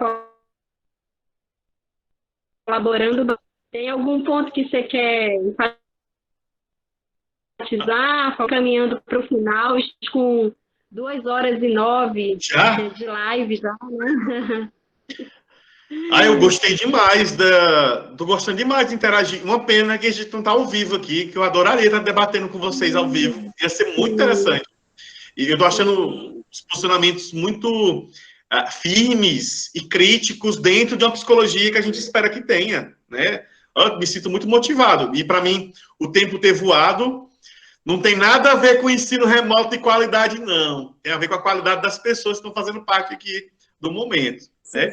[SPEAKER 1] colaborando. Tem algum ponto que você quer enfatizar? Caminhando para o final, com 2h09 de live já, né?
[SPEAKER 2] Eu gostei demais, tô gostando demais de interagir. Uma pena que a gente não está ao vivo aqui, que eu adoraria estar debatendo com vocês ao vivo. Ia ser muito interessante. E eu estou achando os posicionamentos muito firmes e críticos dentro de uma psicologia que a gente espera que tenha, né? Eu me sinto muito motivado. E, para mim, o tempo ter voado não tem nada a ver com ensino remoto e qualidade, não. Tem a ver com a qualidade das pessoas que estão fazendo parte aqui do momento. Né?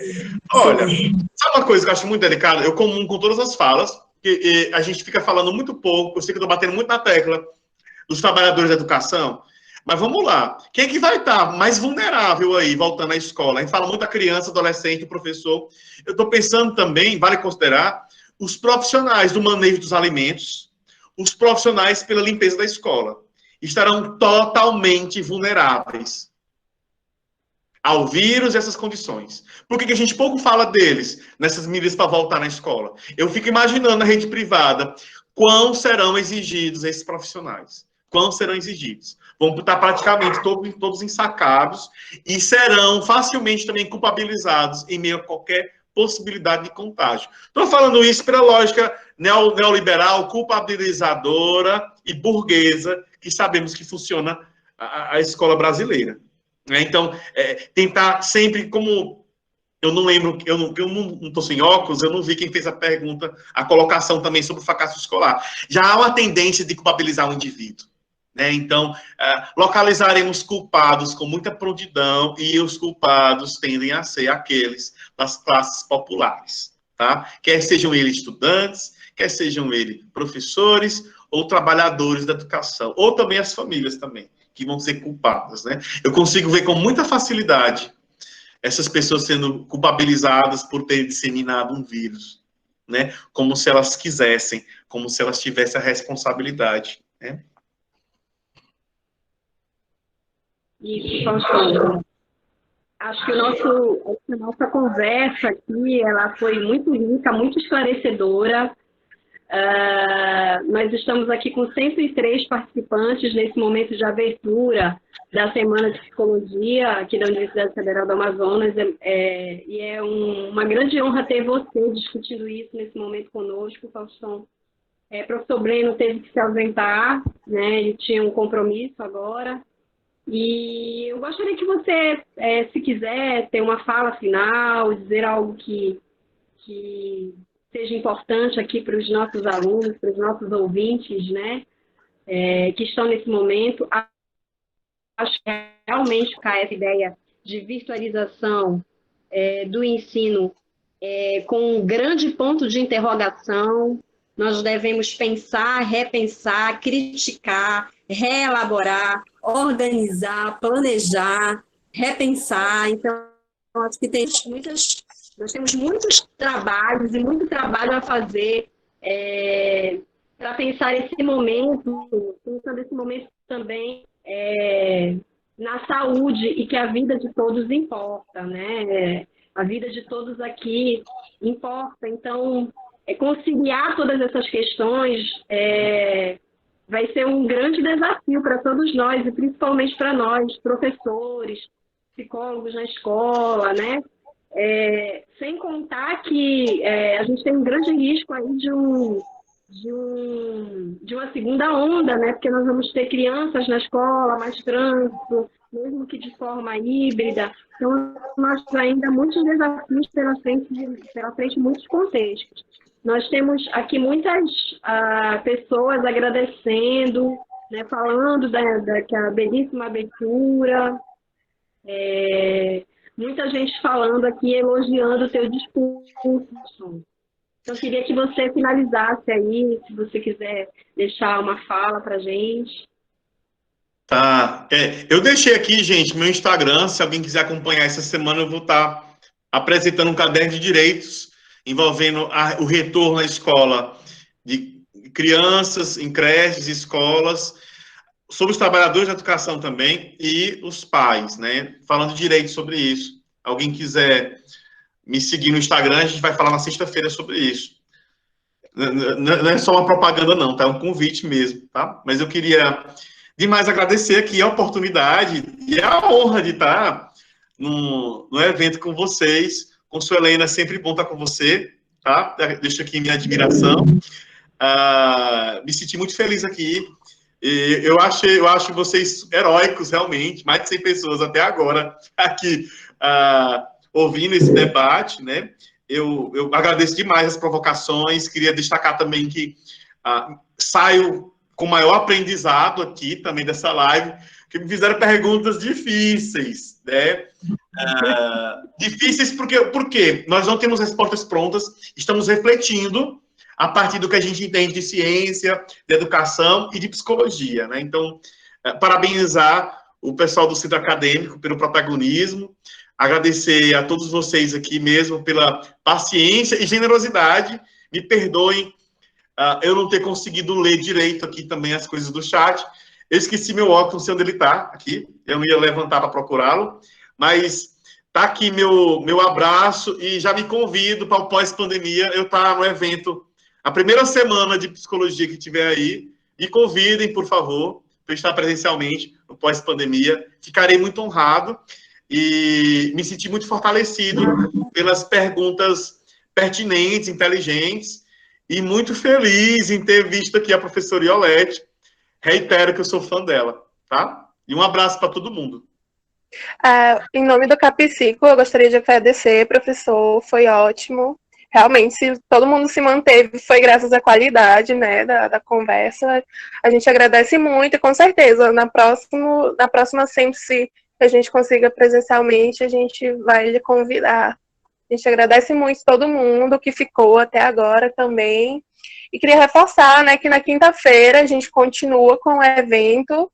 [SPEAKER 2] Olha, sabe uma coisa que eu acho muito delicada? Eu comungo com todas as falas, que a gente fica falando muito pouco, eu sei que eu estou batendo muito na tecla dos trabalhadores da educação, mas vamos lá. Quem é que vai estar mais vulnerável aí, voltando à escola? A gente fala muito da criança, adolescente, professor. Eu estou pensando também, vale considerar, os profissionais do manejo dos alimentos, os profissionais pela limpeza da escola. estarão totalmente vulneráveis ao vírus e essas condições. Por que a gente pouco fala deles nessas medidas para voltar na escola? Eu fico imaginando na rede privada quão serão exigidos esses profissionais. Quão serão exigidos. Vão estar praticamente todos ensacados e serão facilmente também culpabilizados em meio a qualquer possibilidade de contágio. Estou falando isso pela lógica neoliberal, culpabilizadora e burguesa, que sabemos que funciona a escola brasileira. Então, tentar sempre, como eu não lembro, eu não estou sem óculos, eu não vi quem fez a pergunta, a colocação também sobre o fracasso escolar. Já há uma tendência de culpabilizar o indivíduo. Né? Então, localizaremos culpados com muita prontidão e os culpados tendem a ser aqueles das classes populares. Tá? Quer sejam eles estudantes, quer sejam eles professores ou trabalhadores da educação, ou também as famílias também, que vão ser culpadas, né? Eu consigo ver com muita facilidade essas pessoas sendo culpabilizadas por ter disseminado um vírus, né? Como se elas quisessem, como se elas tivessem a responsabilidade, né?
[SPEAKER 1] Isso, Faustão. Acho que a nossa conversa aqui, ela foi muito rica, muito esclarecedora. Nós estamos aqui com 103 participantes nesse momento de abertura da Semana de Psicologia aqui da Universidade Federal do Amazonas, e é uma grande honra ter você discutindo isso nesse momento conosco, Faustão. Professor Breno teve que se ausentar, né? Ele tinha um compromisso agora, e eu gostaria que você, se quiser, ter uma fala final, dizer algo que seja importante aqui para os nossos alunos, para os nossos ouvintes, né, que estão nesse momento. Acho que realmente essa ideia de virtualização do ensino com um grande ponto de interrogação. Nós devemos pensar, repensar, criticar, reelaborar, organizar, planejar, repensar. Então, acho que nós temos muitos trabalhos e muito trabalho a fazer para pensar esse momento, pensando esse momento também na saúde e que a vida de todos importa, né? A vida de todos aqui importa. Então, conciliar todas essas questões vai ser um grande desafio para todos nós, e principalmente para nós, professores, psicólogos na escola, né? Sem contar que a gente tem um grande risco aí de uma segunda onda, né? Porque nós vamos ter crianças na escola, mais trânsito, mesmo que de forma híbrida. Então, nós temos ainda muitos desafios pela frente, muitos contextos. Nós temos aqui muitas pessoas agradecendo, né? Falando daquela belíssima abertura. Muita gente falando aqui, elogiando o teu discurso. Então, eu queria que você finalizasse aí, se você quiser deixar uma fala para a gente.
[SPEAKER 2] Tá. Eu deixei aqui, gente, meu Instagram. Se alguém quiser acompanhar essa semana, eu vou estar apresentando um caderno de direitos envolvendo o retorno à escola de crianças em creches, escolas, sobre os trabalhadores da educação também e os pais, né? Falando direito sobre isso. Alguém quiser me seguir no Instagram, a gente vai falar na sexta-feira sobre isso. Não é só uma propaganda, não, tá? É um convite mesmo, tá? Mas eu queria demais agradecer aqui a oportunidade e a honra de estar no evento com vocês. Consuelena, é sempre bom estar com você, tá? Deixo aqui minha admiração. Me senti muito feliz aqui. E eu acho vocês heróicos, realmente. Mais de 100 pessoas até agora aqui ouvindo esse debate, né? Eu agradeço demais as provocações. Queria destacar também que saio com maior aprendizado aqui também dessa live, que me fizeram perguntas difíceis, né? Difíceis porque nós não temos respostas prontas, estamos refletindo a partir do que a gente entende de ciência, de educação e de psicologia, né? Então, parabenizar o pessoal do Centro Acadêmico pelo protagonismo, agradecer a todos vocês aqui mesmo pela paciência e generosidade. Me perdoem eu não ter conseguido ler direito aqui também as coisas do chat. Eu esqueci meu óculos, não sei onde ele está, aqui. Eu não ia levantar para procurá-lo, mas tá aqui meu abraço e já me convido para o pós-pandemia. Eu estar no evento, a primeira semana de psicologia que tiver aí. Me convidem, por favor, para eu estar presencialmente no pós-pandemia. Ficarei muito honrado e me senti muito fortalecido pelas perguntas pertinentes, inteligentes, e muito feliz em ter visto aqui a professora Iolete. Reitero que eu sou fã dela, tá? E um abraço para todo mundo.
[SPEAKER 4] Em nome do Capicico, eu gostaria de agradecer, professor, foi ótimo. Realmente, se todo mundo se manteve, foi graças à qualidade, né, da conversa. A gente agradece muito e, com certeza, na próxima sempre, se a gente consiga presencialmente, a gente vai lhe convidar. A gente agradece muito todo mundo que ficou até agora também. E queria reforçar, né, que na quinta-feira a gente continua com o evento.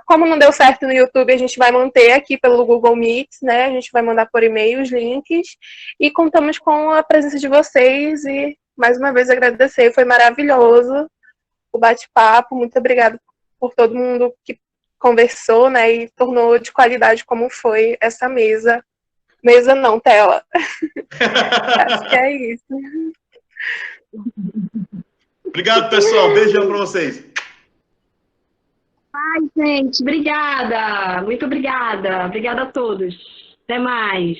[SPEAKER 4] Como não deu certo no YouTube, a gente vai manter aqui pelo Google Meet, né? A gente vai mandar por e-mail os links. E contamos com a presença de vocês e, mais uma vez, agradecer. Foi maravilhoso o bate-papo. Muito obrigada por todo mundo que conversou, né? E tornou de qualidade como foi essa mesa. Mesa não, tela. Acho que é isso.
[SPEAKER 2] Obrigado, pessoal. Beijão para vocês.
[SPEAKER 1] Ai, gente, obrigada. Muito obrigada. Obrigada a todos. Até mais.